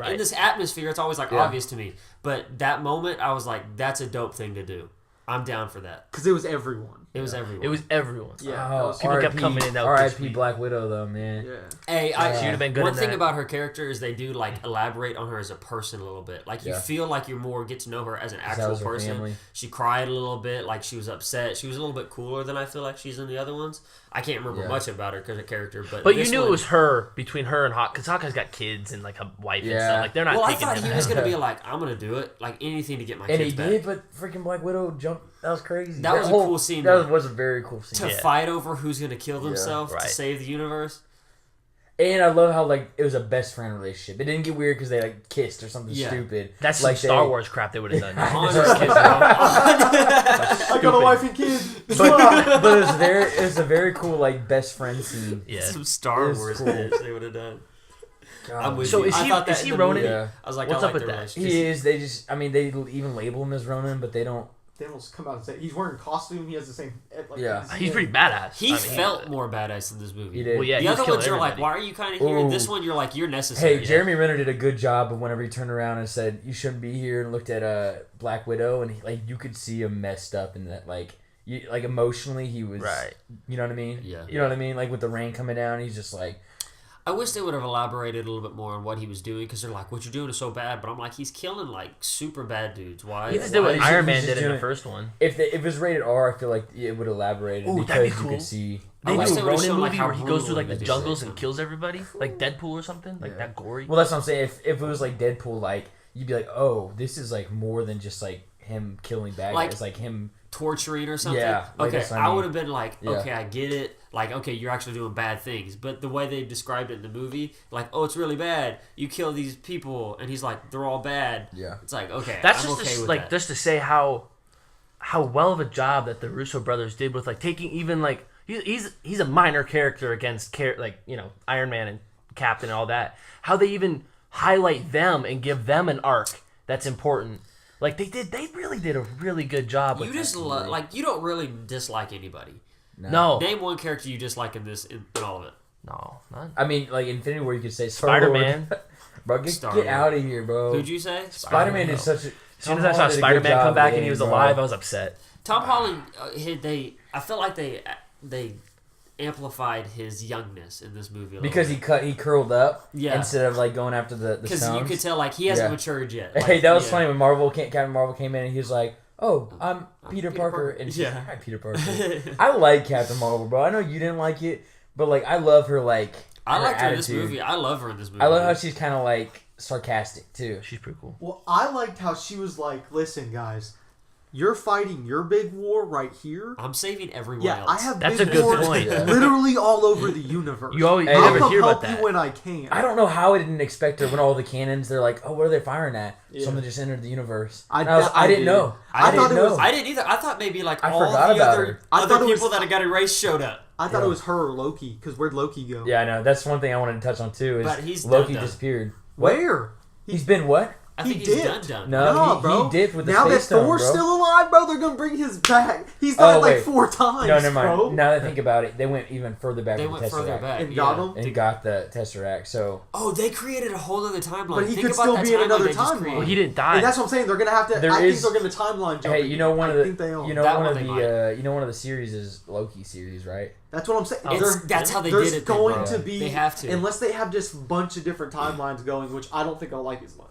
in this atmosphere? It's always like obvious to me. But that moment, I was like, that's a dope thing to do. I'm down for that. Because it was everyone. It was everyone. It was everyone. Yeah. People kept coming in. R.I.P. Black Widow, though, man. Yeah. Hey, she would have been good. One thing about her character is they do like elaborate on her as a person a little bit. Like you feel like you more get to know her as an actual person. Family. She cried a little bit, like she was upset. She was a little bit cooler than I feel like she's in the other ones. I can't remember much about her character, but you knew it was her between her and Hawk because Hawkeye's got kids and like a wife and stuff. Like they're not. Well, I taking thought him he was gonna be like, I'm gonna do it, like anything to get my kids back. And he did, but freaking Black Widow jumped. That was crazy. That was a cool scene. That was a very cool scene. To fight over who's gonna kill themselves to save the universe. And I love how like it was a best friend relationship. It didn't get weird because they like kissed or something stupid. That's like some Star Wars crap they would have done. I got a wife and kids. But it was a very cool like best friend scene. Yeah, some Star Wars kids they would have done. So is he Ronin? Yeah. I was like, what's I up like with the that? He is. They even label him as Ronin, but they don't. They don't come out and say he's wearing a costume. He has the same. He's pretty badass. He felt more badass in this movie. He did. Well, yeah, the other ones you're like, why are you kind of here? This one you're like, you're necessary. Hey, Jeremy Renner did a good job of whenever he turned around and said you shouldn't be here and looked at Black Widow and you could see him messed up in that like emotionally he was right. You know what I mean? Yeah. You know what I mean? Like with the rain coming down, he's just like. I wish they would have elaborated a little bit more on what he was doing because they're like, what you're doing is so bad. But I'm like, he's killing like super bad dudes. Why? He just did what Iron Man did in the first one. If it was rated R, I feel like it would elaborate because you could see. They do a Ronin movie where he goes through like the brutal jungles and kills everybody, like Deadpool or something, like that gory. Well, that's what I'm saying. If it was like Deadpool, like you'd be like, oh, this is like more than just like him killing bad Like- guys, like him. torturing or something. Yeah, like okay, that's what I I mean. would have been like, Yeah. okay, I get it. Like, okay, you're actually doing bad things. But the way they described it in the movie, like, oh, it's really bad. You kill these people, and he's like, they're all bad. Yeah. It's like, okay, That's I'm just okay to, with like that. just to say how well of a job that the Russo brothers did with like taking even like he's a minor character against like Iron Man and Captain and all that. How they even highlight them and give them an arc that's important. Like they really did a really good job. You with just like, you don't really dislike anybody. no, Name one character you dislike in all of it. no, none. I mean, like Infinity War, you could say Spider-Man. Bro, get Star-Lord. out of here, bro. Who'd you say? Spider-Man is such a. As soon as I saw Spider-Man come back and he was alive, I was upset. Tom Holland, I felt like they amplified his youngness in this movie a little Because bit. he curled up Yeah. instead of like going after the Because stones. you could tell like he hasn't Yeah. matured yet. Hey, Like, that was yeah. funny when Captain Marvel came in and he was like, "Oh, I'm Peter Parker," and she's Yeah. like, "Hi, Peter Parker." I like Captain Marvel, bro. I know you didn't like it, but like I love her. Like I liked her in this attitude. movie. I love her in this movie. I love how she's kind of like sarcastic too. She's pretty cool. Well, I liked how she was like, "Listen, guys, you're fighting your big war right here. I'm saving everyone Yeah, else. I have That's big a good wars point. literally all over the universe. You always Hey, you I'll never come hear help about that. you when I can." I don't know how I didn't expect her when all the cannons. They're like, "Oh, what are they firing at?" Yeah. Something just entered the universe. I- And I didn't did. know. I didn't thought it know. was- I didn't either. I thought maybe like I all forgot the about other, her. I other thought it was- people that got erased showed up. I thought Yeah. it was her or Loki, because where'd Loki go? Yeah, I know. That's one thing I wanted to touch on too. Is But he's Loki done. disappeared. What? Where? He's been what? I He think he's dipped. done. No, No, he bro. dipped with the now that Space Stone, Thor's bro. still alive, bro, they're gonna bring his back. He's died like wait. 4 times. No, never mind. Bro. Now that I think about it, they went even further back They with went the further Tesseract. back And got him? And got the Tesseract. So Oh, they created a whole other timeline. But he Think could about still that be in timeline another they just timeline. created. Well, he didn't die. And that's what I'm saying. They're gonna have to. There I is- think they're gonna timeline jump. hey, you know one of I think they the are. you know That one one of they the you know one of the series is Loki series, right? That's what I'm saying. That's how they there's did it. then, going bro. to be They have to. unless they have just a bunch of different timelines going, which I don't think I'll like as much.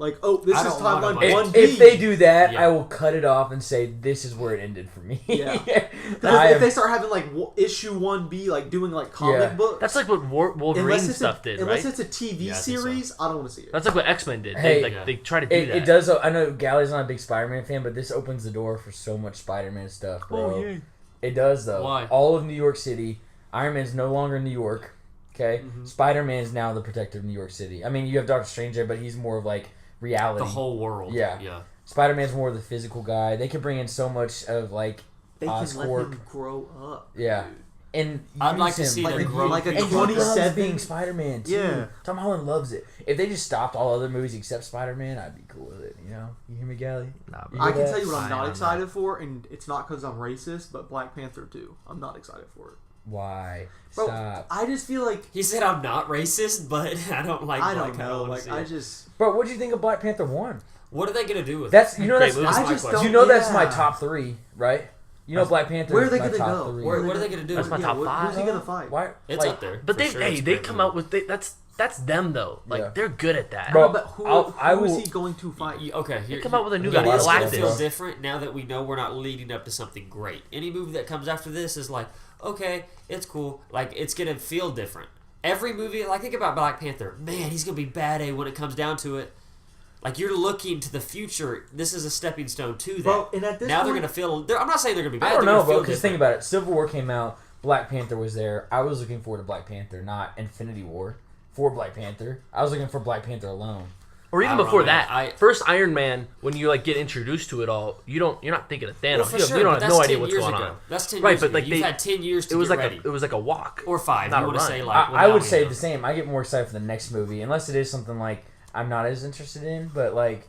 Like, oh, this I is don't want timeline them. 1B. If they do that, Yeah. I will cut it off and say this is where it ended for me. Yeah. I Because if am- they start having like issue 1B, like doing like comic Yeah. books, That's like what Wolverine unless it's stuff a, did, unless right? it's a TV Yeah, I think so. series, I don't want to see it. That's like what X-Men did. Hey, they try to do it, that. it does. I know Gally's not a big Spider-Man fan, but this opens the door for so much Spider-Man stuff, bro. Oh, yeah. It does though. Why? All of New York City. Iron Man's no longer in New York. Okay. Mhm. Spider-Man is now the protector of New York City. I mean, you have Doctor Strange there, but he's more of like reality. the whole world. Yeah. Yeah. Spider-Man's more of the physical guy. They can bring in so much of like They can let Oscorp. him grow up. Yeah. dude. And I'd use like to him. see Like them a- grow. like a And he 27 loves being Spider-Man too. Yeah. Tom Holland loves it. If they just stopped all other movies except Spider-Man, I'd be cool with it. You know? You hear me, Gally? Nah, You bro. I hear can that? tell you what I'm Fine, not I'm excited for, and it's not because I'm racist, but Black Panther 2. I'm not excited for it. Why? Bro, Stop. I just feel like He said I'm not racist, but I don't like. I Black don't know. wanna Like see I it. just Bro, what do you think of Black Panther 1? What are they gonna do with That's it? you know Great that's movie. That's I my just question. don't. you know that's my yeah. top 3, right? You know Black Panther. Where are is they my gonna top go? 3. What are they gonna do? That's my top Who's 5. he gonna fight? Why? It's like, up there. But for they sure. hey It's a they great come movie. out with that's them though. Like Yeah. they're good at that. Bro, But who I is will- he going to fight? Okay, here, come out with a new it guy, is gonna Galactus. feel different now that we know we're not leading up to something great. Any movie that comes after this is like, okay, it's cool. Like it's gonna feel different. Every movie, like think about Black Panther. Man, he's gonna be bad A when it comes down to it. Like you're looking to the future. This is a stepping stone to that. Bro, and at this now they're point- gonna feel. I'm not saying they're gonna be bad. I don't they're know, gonna bro. feel Because think different. about it. Civil War came out. Black Panther was there. I was looking forward to Black Panther, not Infinity War. For Black Panther, I was looking for Black Panther alone. Or even I don't before know, man. that, first Iron Man, when you like get introduced to it all, you're not thinking of Thanos. Well, for you sure, you don't but have no that's idea 10 what's years going ago. on. That's 10 Right, years but, ago. like, You've had 10 years to It was get like ready. it was like a walk Or 5. not You a want to run. say like? I would now say we know. the same. I get more excited for the next movie, unless it is something like I'm not as interested in. But like,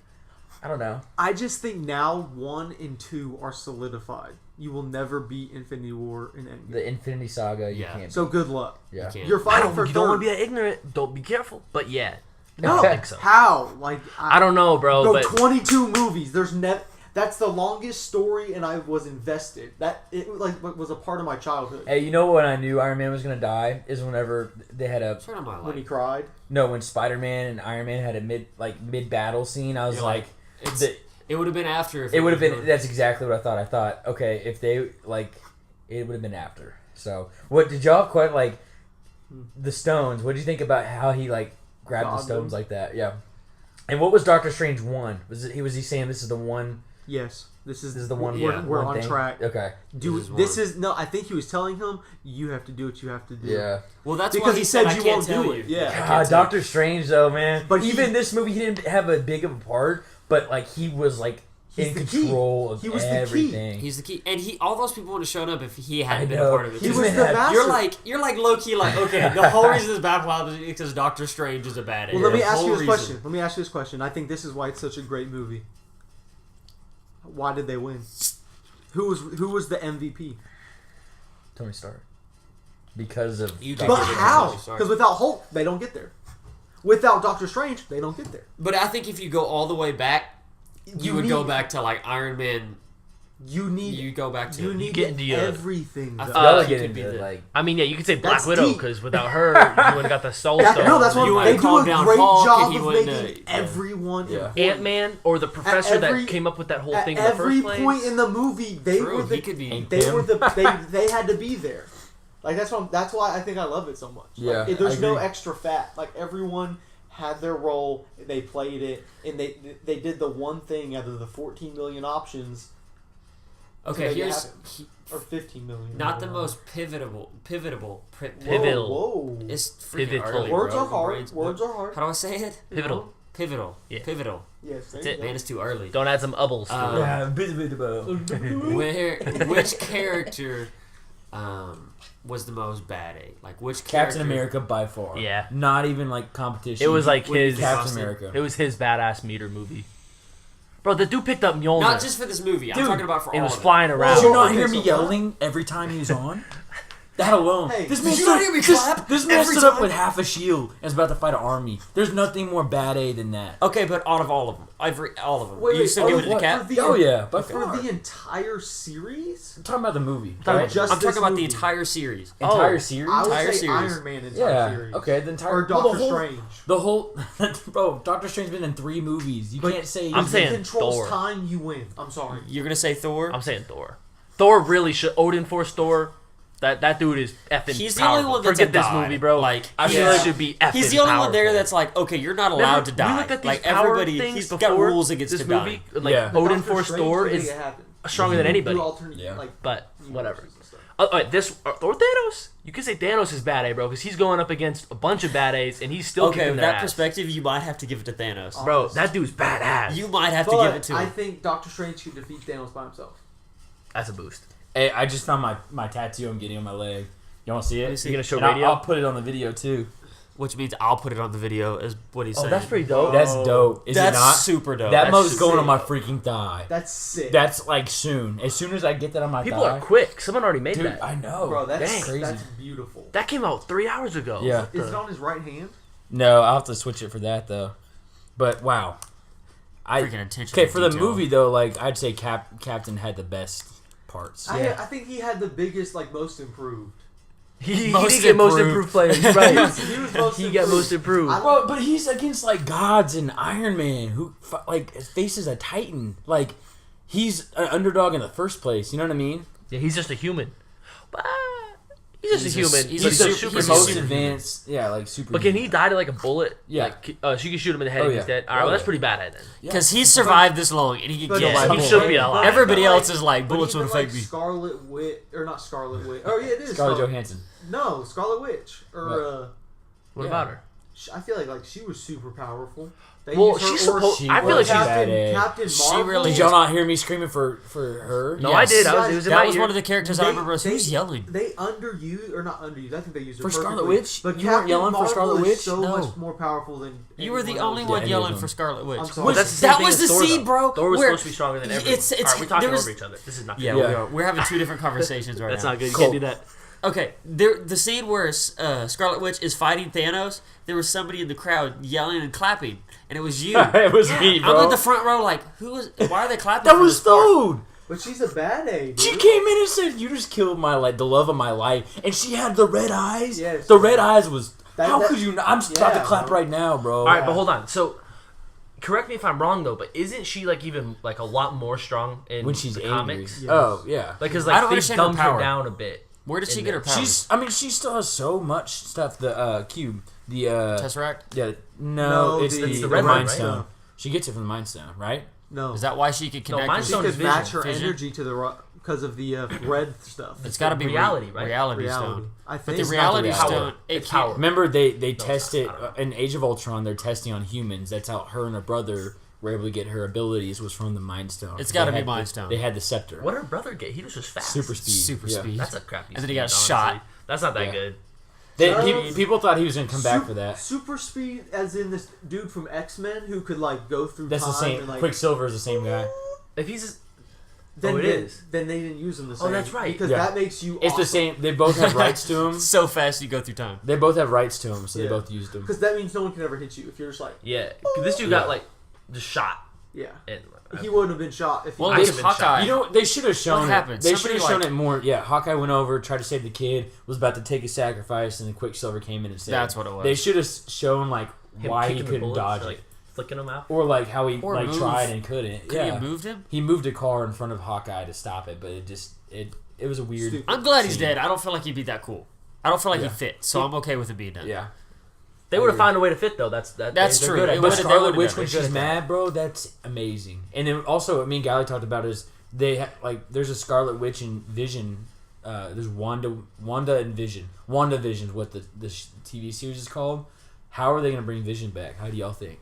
I don't know. I just think now 1 and 2 are solidified. You will never beat Infinity War and Endgame. The Infinity Saga, you Yeah. can't. So good luck. yeah. can't. You're fighting for you don't want third. to be that ignorant. Don't be careful. But yeah, I No, don't think so. how? Like I don't know, bro. Bro, But 22 movies. There's That's the longest story, and I was invested. That it like was a part of my childhood. Hey, you know when I knew Iron Man was gonna die is whenever they had a Turn on my When he light. cried. when Spider-Man and Iron Man had a mid battle scene. I was You're like, It's, the- it would have been after. If it would have been. been. That's exactly what I thought. I thought, okay, if they like, it would have been after. So, what did y'all quite like? The stones. What did you think about how he like grabbed the Got stones them. like that? Yeah. And what was Doctor Strange 1? Was he saying this is the one Yes. This is the one. We're one on thing? track. Okay. No. I think he was telling him you have to do what you have to do. Yeah. Well, that's Because why he said I you can't won't tell do you. it. Yeah. I can't God, tell Doctor Strange though, man. But even this movie, he didn't have a big of a part, but like he was like He's in the key. control of He was the key. everything. He's the key, and all those people would have shown up if he I hadn't been a know. part of it. He He's was been the happy. master. You're like low key like, okay, the whole reason this battle plot is because Doctor Strange is a badass. Well, let me The ask whole you this reason. question. I think this is why it's such a great movie. Why did they win? Who was the MVP? Tony Stark. Because of You But Doctor Strange. how? Sorry. Because without Hulk, they don't get there. Without Doctor Strange, they don't get there. But I think if you go all the way back, you would go back to like Iron Man. You need. You go back to You need get into everything. I though. thought- y'all you get could be into the- like I mean, yeah, you could say Black That's Widow deep. because without her, you wouldn't have got the Soul Stone. No, that's what You they wanna do calm a down great Hulk, job and he of wouldn't, making everyone Yeah. important. Ant-Man or the professor every- that came up with that whole At thing in the every first place. point in the movie, they True, were the he could be. they were the they had to be there. Like that's why I think I love it so much. Yeah, Like, there's I no agree. extra fat. Like everyone had their role, they played it, and they did the one thing out of the 14 million options. Okay, make it here's happen. Or 15 million. not the most pivotal. Pivotal. Whoa. It's freaking Pivotal. early, Words bro. are hard. Brains- Words are hard. How do I say it? Pivotal. Pivotal. Yeah. Pivotal. Yes, That's there it, you go. Man, it's too early. Don't add some ubbles. to it. Which character was the most bad A? Like which Captain character- America by far. Yeah. Not even like competition. It was like Would be his. Captain Boston. America. It was his badass meter movie. Bro, the dude picked up Mjolnir. Not just for this movie. I'm Dude, talking about for it all was of it. flying around. Did you not Okay, hear so me what? yelling every time he was on? That alone. Hey, this did man you not hear me clap This man every stood up time? with half a shield and is about to fight an army. There's nothing more bad A than that. Okay, but out of all of them, all of them. Wait, you still give it to what? Cap? Oh yeah, by For far. the entire series? I'm talking about the movie. talking Right? about- Just I'm talking this about the movie. entire series. entire Oh, series. I would Entire say series. Iron Man entire Yeah. series. Okay. The entire Or well, Doctor the whole, Strange. The whole bro. Doctor Strange's been in 3 movies. You But can't say. I'm If saying he controls Thor. time, you win. I'm sorry. You're gonna say Thor? I'm saying Thor. Thor really should. Odin Force Thor. That dude is effing He's the powerful. only one that's Forget a this god. movie, bro. Like, I he feel like should should be effing He's the only one there powerful. that's like, okay, you're not Remember, allowed to die. We looked at these Like power everybody, things he's got before rules against this the movie. dying. Like Yeah. Odin Doctor Force Strange Thor can make is it happen. stronger than anybody. Do alternate, Yeah. like, But whatever. universes and stuff. All right, this or Thanos. You could say Thanos is bad A, bro, because he's going up against a bunch of bad A's and he's still Okay, kicking with their that ass. perspective, you might have to give it to Thanos. Bro, that dude's badass. You might have to But give it to I him. think Doctor Strange could defeat Thanos by himself. That's a boost. Hey, I just found my tattoo I'm getting on my leg. You want to see it? You gonna show And radio? I'll put it on the video too. Which means I'll put it on the video, is what he's Oh, saying. that's pretty dope. That's dope. Is That's it not? super dope. That That's mo's going sick. on my freaking thigh. That's sick. That's like soon. As soon as I get that on my People thigh. are quick. Someone already made Dude, that. I know. Bro, that's Dang. crazy. That's beautiful. That came out 3 hours ago. Yeah. Is it on his right hand? No, I'll have to switch it for that though. But wow. Freaking attention Okay, to for the detail. movie though, like I'd say Captain had the best parts. I think he had the biggest, like, most improved. He Most did get most improved. improved player. You're right. He was most He got most improved. I- Bro, but he's against like gods and Iron Man who like faces a Titan. Like he's an underdog in the first place. You know what I mean? Yeah, he's just a human. But he's just He's a a- human. he's But a he's a super- super he's a most superhuman. advanced. Yeah, like super. But can he die to like a bullet? Yeah. Like, so you can shoot him in the head Oh, and he's yeah. dead. All right, Oh, well, that's yeah. pretty bad at then. Because he's survived this long, and he can But get nobody- he should be alive. Everybody But else is like, but bullets even, would affect like, me. Scarlet Witch, or not Scarlet Witch. Oh yeah, it is Scarlett Johansson. No, Scarlet Witch. Or What? What Yeah. about her? I feel like she was super powerful. They Well, used her she's or- supposed. I or feel like she's. bad. Captain She Marvel. really Did y'all not hear me screaming for her? No, Yes. I did. Guys, It was in That my was ear. one of the characters I remember. Who's yelling? They underused, or not underused. I think they used her For Scarlet perfectly. Witch? But You weren't Captain yelling for Marvel Scarlet is Witch? So No. much more powerful than You were the anyone only else. one any of yelling them. for Scarlet Witch. I'm sorry. Well, that's the same That thing was as the Thor, seed, though. bro. Thor was Where- supposed to be stronger than everyone. it's- All right, we're talking there was- over each other. This is not Yeah, good. Yeah. we are. We're having two different conversations right That's now. not good. You Cool. can't do that. Okay, the scene where Scarlet Witch is fighting Thanos, there was somebody in the crowd yelling and clapping, and it was you. It was me, I'm bro. in the front row, like, who is? Why are they clapping? That for was this part? Stone. But she's a bad A. She dude. came in and said, "You just killed my the love of my life," and she had the red eyes. Yes. The red eyes was. That- how that- could you? Not, I'm about to Yeah, clap bro. right now, bro. All right, but hold on. So, correct me if I'm wrong though, but isn't she like even like a lot more strong in When she's the angry. comics? Yeah. Oh yeah. Like, cause I like don't they understand her dumbed her power. down a bit. Where did she in get her there. powers? I mean, she still has so much stuff. The cube. The Tesseract. Yeah. No, No, it's the the Red Mind One, right? Stone. She gets it from the Mind Stone, right? No. Is that why she could connect? Mind She Stone could is match vision. her energy to the because of the red stuff. It's got to be reality, right? Reality Reality. Stone. I But think the it's not reality reality. stone, it It's can't. power. Remember they No, test it's it not. in Age of Ultron. They're testing on humans. That's how her and her brother were able to get her abilities. Was from the Mind Stone. It's gotta They be had Mind the- Stone. They had the scepter. What did her brother get? He was just fast. Super speed. Super Yeah. speed. That's a crappy. And then he got speed, shot. honestly. That's not that Yeah. good. People thought he was gonna come back for that. Super speed, as in this dude from X-Men who could like go through That's time the same. and like. Quicksilver is the same guy. If he's Then, Oh, it then, is. then they didn't use them the same. that's right. Because Yeah. that makes you. It's the same. They both have rights to him. So fast you go through time. They both have rights to him, so they Yeah. both used him. Because that means no one can ever hit you if you're just like. yeah, this dude Yeah. got like just shot. Yeah. And He wouldn't have been shot if he. Well, I it's could've been shot. Hawkeye. You know, they should have shown What it. happened? They should Somebody, have shown like- it more. Yeah, Hawkeye went over, tried to save the kid, was about to take a sacrifice, and then Quicksilver came in and saved. That's what it was. They should have shown like him why he kicking the couldn't bullets, dodge like, it, flicking him out. or like how he Or like move. tried and couldn't. Could yeah, he have moved him? he moved a car in front of Hawkeye to stop it, but it was a weird. Stupid. I'm glad he's scene. dead. I don't feel like he'd be that cool. I don't feel like Yeah. he fit, so I'm okay with him being dead. Yeah, They would have found a way to fit though. That's That's they're true. good at It that. but would've- they Scarlet would've Witch done when it. she's Good at mad, bro, that's amazing. And then also, me and Gally talked about is they like there's a Scarlet Witch and Vision. There's Wanda and Vision. WandaVision's what the TV series is called. How are they going to bring Vision back? How do y'all think?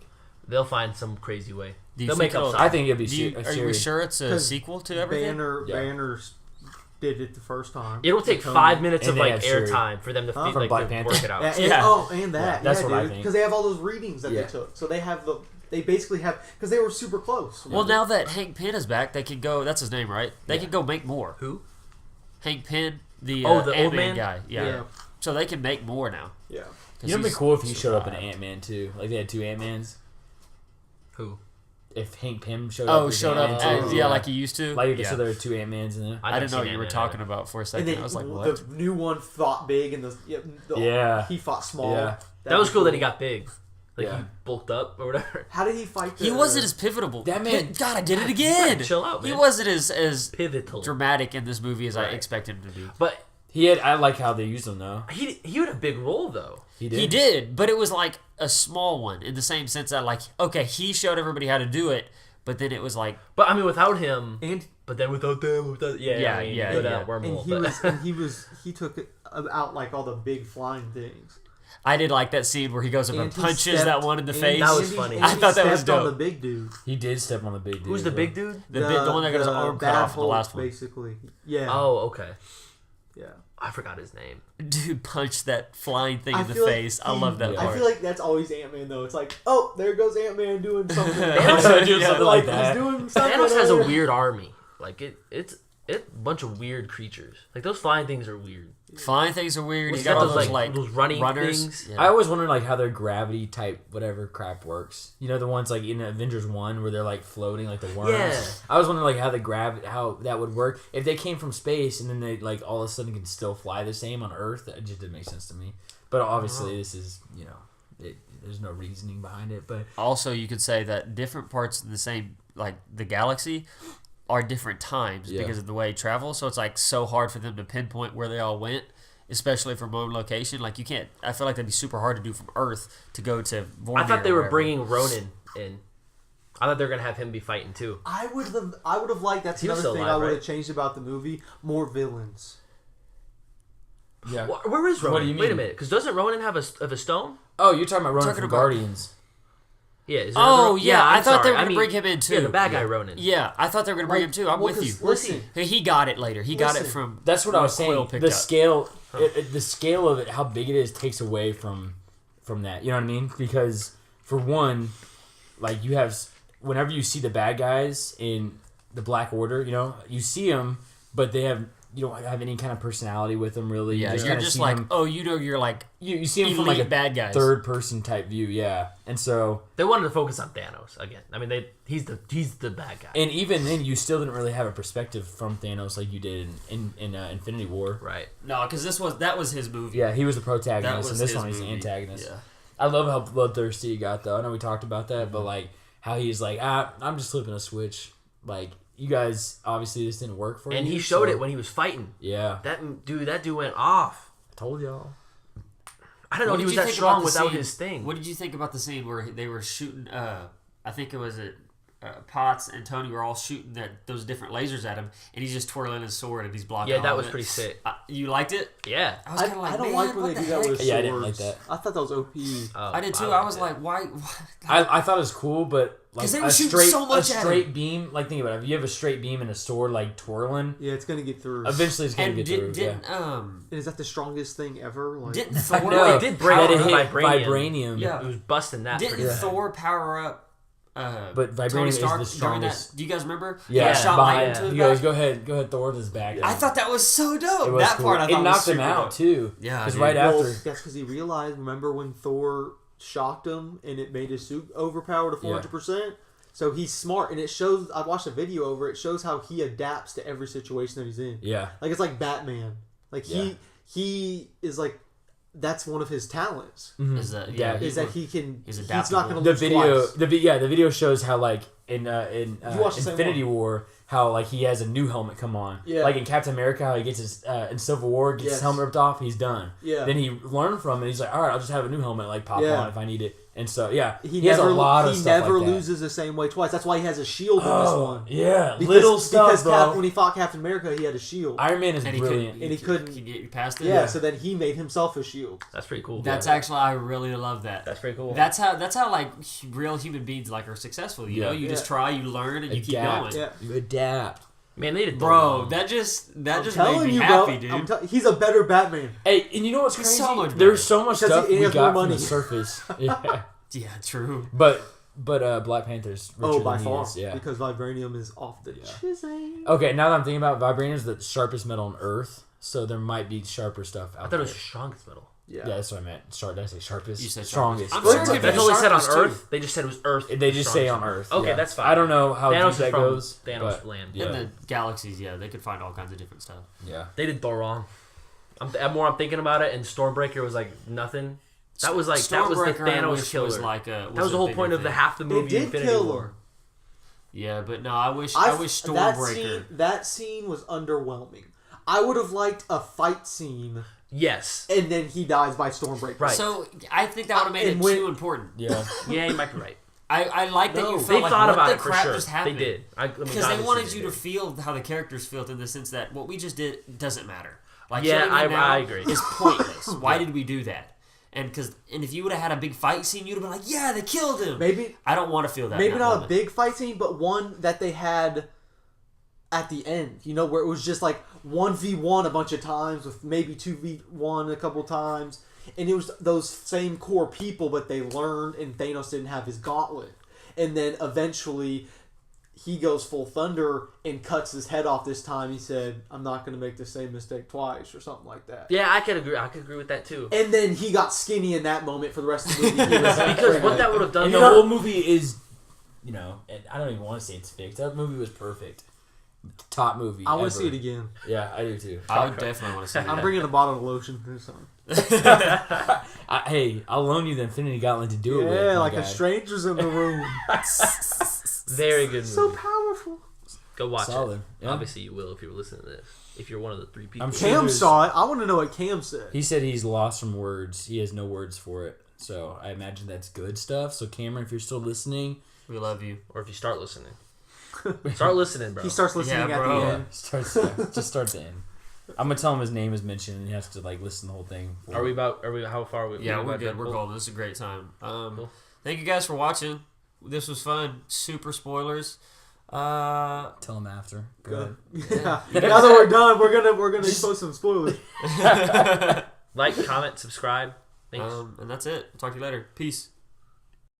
They'll find some crazy way. Do you They'll think make up it'll- something. I think it'd be Do you, a are you series. sure it's a 'Cause sequel to everything? Yeah. Banners did it the first time. It'll take Tony. 5 minutes And of they like have Shuri. airtime for them to Huh? From like Black to Panther. work it out. And, Yeah. Oh, and that. Yeah, that's what I dude. think. Because they have all those readings that Yeah. they took. So they have they basically have, because they were super close. Well, now that Hank Pym is back, they could go. That's his name, right? They Yeah. could go make more. Who? Hank Pym, the The old Ant-Man man guy. Yeah. Yeah. So they can make more now. Yeah. 'Cause You know, it'd be he's cool if he showed up in survived. Ant-Man too. Like they had two Ant-Mans. Who? If Hank Pym showed up. Oh, as showed up Ant-Man, as, too. yeah, like he used to. Like yeah. so there were two Ant-Mans in there. I I've didn't know what seen you were Ant-Man talking either. about for a And second. then I was like, what? the new one fought big, and Yeah. he fought small. Yeah. That was cool that he got big. Like Yeah. he bulked up or whatever. How did he fight? He wasn't as pivotal. That man- God, I did it again. Chill out, He man. wasn't as Pivotal. dramatic in this movie as I Right. expected him to be. But He had. I like how they used him though. he had a big role though. He did. He did, but it was like a small one in the same sense that, like, okay, he showed everybody how to do it, but then it was like, But I mean, without him, and but then without them, Yeah, I mean, yeah, go yeah. down wormhole. he took it out like all the big flying things. I did like that scene where he goes up and he punches stepped- that one in the and- face. That was and funny. and I thought that was stepped on dope. the big dude. He did step on the big dude. Who's the bro. big dude? The one that got his arm cut bad off in the Hulk, last one. basically. Yeah. Oh, okay. Yeah. I forgot his name. Dude punched that flying thing I in the feel like face. I love that yeah. I part. feel like that's always Ant-Man though. It's like, oh, there goes Ant-Man doing something. Thanos doing something like that. He's doing something. Thanos has a over- weird army. Like it's a bunch of weird creatures. Like those flying things are weird. Flying things are weird. He's He's got all those like those running runners. things. Yeah. I always wondered like how their gravity type whatever crap works. You know the ones like in Avengers 1 where they're like floating like the worms. Yeah. I was wondering like how that would work if they came from space and then they like all of a sudden can still fly the same on Earth. That just didn't make sense to me. But obviously this is there's no reasoning behind it. But Also, you could say that different parts of the same, like the galaxy, are different times Yeah. because of the way it travels. So it's like so hard for them to pinpoint where they all went, especially from one location. Like you can't. I feel like that'd be super hard to do from Earth to go to. Vormir I thought they or were wherever. bringing Ronan in. I thought they were gonna have him be fighting too. I would have liked. That's He was another still thing alive, I would have right? changed about the movie. More villains. yeah. Where is Ronan? What do you Wait a mean? minute, because doesn't Ronan have a stone? Oh, you're talking about Ronan Talking from about- Guardians. Yeah. Is there Oh another- yeah, I I'm thought they sorry. were I gonna mean, bring him in too. Yeah, the bad guy Ronan. Yeah, I thought they were gonna bring him too. I'm Well, with you. 'cause Listen, He got it later. He got it Listen, from. That's what I was Quill saying. picked The up. scale, the scale of it, how big it is, takes away from that. You know what I mean? Because for one, like you have, whenever you see the bad guys in the Black Order, you know, you see them, but you don't have any kind of personality with them really. Yeah, you're kinda just see like, them- oh, you're like you see them from like elite a bad guys. third person type view, yeah. And so, They wanted to focus on Thanos again. I mean, he's the bad guy. and even then, you still didn't really have a perspective from Thanos like you did in Infinity War. Right. No, because that was his movie. Yeah, he was the That protagonist, was and this his one he's the movie. antagonist. Yeah. I love how bloodthirsty he got, though. I know we talked about that, but like how he's like, I'm just flipping a switch. Like you guys, obviously this didn't work for you. And he showed so- it when he was fighting. Yeah, That dude went off. I told y'all. I don't know What he did was you that think strong about the without scene- his thing. What did you think about the scene where they were shooting? I think it was Potts and Tony were all shooting those different lasers at him, and he's just twirling his sword and he's blocking. Yeah, that all was of it. pretty sick. You liked it? Yeah. I was kind of like, I don't man, like when what they do the that heck? with Yeah, I didn't swords. like that. I thought that was OP. Oh, I did too. I liked was it. like, why? I thought it was cool, but like 'Cause they a were shooting straight, so much a at straight him. beam. Like think about it. If you have a straight beam and a sword like twirling, Yeah, it's gonna get through. eventually it's gonna And get through. didn't Is that the strongest thing ever? Like, didn't Yeah. Thor No, it did break that the it hit vibranium. vibranium. Yeah. It was busting that. didn't pretty bad. Thor power up? But vibranium Tony is the Stark during that. strongest. Do you guys remember? Yeah, He shot behind- light into his he goes, back. go ahead, Thor is back. I thought that was so dope. it was That cool. part I thought it knocked was super him out dope. too. Yeah, because dude. right well, after. that's because he realized. Remember when Thor shocked him and it made his suit overpowered to 400%? So he's smart, and it shows. I watched a video over it. Shows how he adapts to every situation that he's in. Yeah, Like it's like Batman. Like he is like that's one of his talents. Is that Yeah, Is that he can? He's He's not going to the lose video, twice. the video shows how like in watched the same Infinity one? War, how like he has a new helmet come on. Yeah. Like in Captain America, how he gets his in Civil War gets his Yes. helmet ripped off, he's done. Yeah. Then he learned from it. He's like, all right, I'll just have a new helmet like pop Yeah. on if I need it. And so yeah, He has never a lot of he stuff never like that. loses the same way twice. That's why he has a shield in this Oh one. yeah, Because, little stuff, because bro. when he fought Captain America, he had a shield. Iron Man is and he brilliant. couldn't, And he couldn't- get past it. Yeah, so then he made himself a shield. That's pretty cool. That's actually I really love that. That's pretty cool. That's how like real human beings like are successful. You know, you Yeah. just try, you learn, and you keep Adapt. going. Yeah. You adapt. Man, they did Bro, Thor. that just I'm made telling me you, happy, bro. dude. He's a better Batman. Hey, and you know what's He's crazy? so much better. There's so much Because stuff he we has got more from the money. surface. Yeah, Yeah, true. but Black Panther's richer Oh, by than he far. is. Yeah. Because vibranium is off the chisel. Okay, now that I'm thinking about it, vibranium is the sharpest metal on Earth, so there might be sharper stuff out I thought there. it was strongest metal. Yeah. Yeah, that's what I meant. Did I say sharpest? You said strongest. I'm But sure it's it like- could be That's all they said on sharpest, too. Earth. They just said it was Earth. They just say on strongest. Earth. Okay, yeah. that's fine. I don't know how Thanos deep is that from goes. Thanos but, land. Yeah. In the galaxies, yeah, they could find all kinds of different stuff. Yeah. They did Thor wrong. I'm thinking about it, and Stormbreaker was like nothing. That was like that was the Stormbreaker, I Thanos wish, killer. was like a, That was the a whole bigger point of the thing. half the It movie did Infinity kill War. him. Yeah, but no, I wish That Stormbreaker. scene was underwhelming. I would have liked a fight scene, Yes. and then he dies by Stormbreaker. Right. So I think that would have made And it when- too important. Yeah. Yeah, you might be right. I like that No. you felt They like thought what about the it for crap sure. just They happened. did. Because they wanted you to feel how the characters felt in the sense that what we just did doesn't matter. Like Yeah, killing them now I agree. is pointless. Why did we do that? And if you would have had a big fight scene, you'd have been like, yeah, they killed him. Maybe I don't want to feel that. maybe in that not moment. a big fight scene, but one that they had at the end. You know, where it was just like 1v1 a bunch of times with maybe 2v1 a couple times, and it was those same core people, but they learned, and Thanos didn't have his gauntlet, and then eventually he goes full thunder and cuts his head off this time. He said, I'm not going to make the same mistake twice, or something like that. Yeah, I could agree. I could agree with that too. And then he got skinny in that moment for the rest of the movie. He was Because what that would have done, And you the know, whole movie is, you know, and I don't even want to say it's fixed. That movie was perfect. Top movie. I want ever. to see it again. Yeah, I do too. I would definitely want to see I'm that. bringing a bottle of lotion this time. Hey, I'll loan you the Infinity Gauntlet to do it with. Yeah, my like guy. a stranger's in the room. very good movie. So powerful. Go watch Solid. it. Yeah. Obviously, you will if you're listening to this. If you're one of the 3 people. I'm sure Cam there's- saw it. I want to know what Cam said. He said he's lost from words. He has no words for it. So I imagine that's good stuff. So Cameron, if you're still listening, We love you. Or if you start listening. Start listening, bro. He starts listening Yeah, at bro. the yeah, end. just start the end. I'm gonna tell him his name is mentioned and he has to like listen to the whole thing. Are we how far are we? Yeah, we're about good. We're Deadpool? golden. This is a great time. Cool. Thank you guys for watching. This was fun. Super spoilers. Tell him after. Go Good. ahead. Yeah. Now that we're done, we're gonna expose some spoilers. Like, comment, subscribe. Thanks. And that's it. Talk to you later. Peace.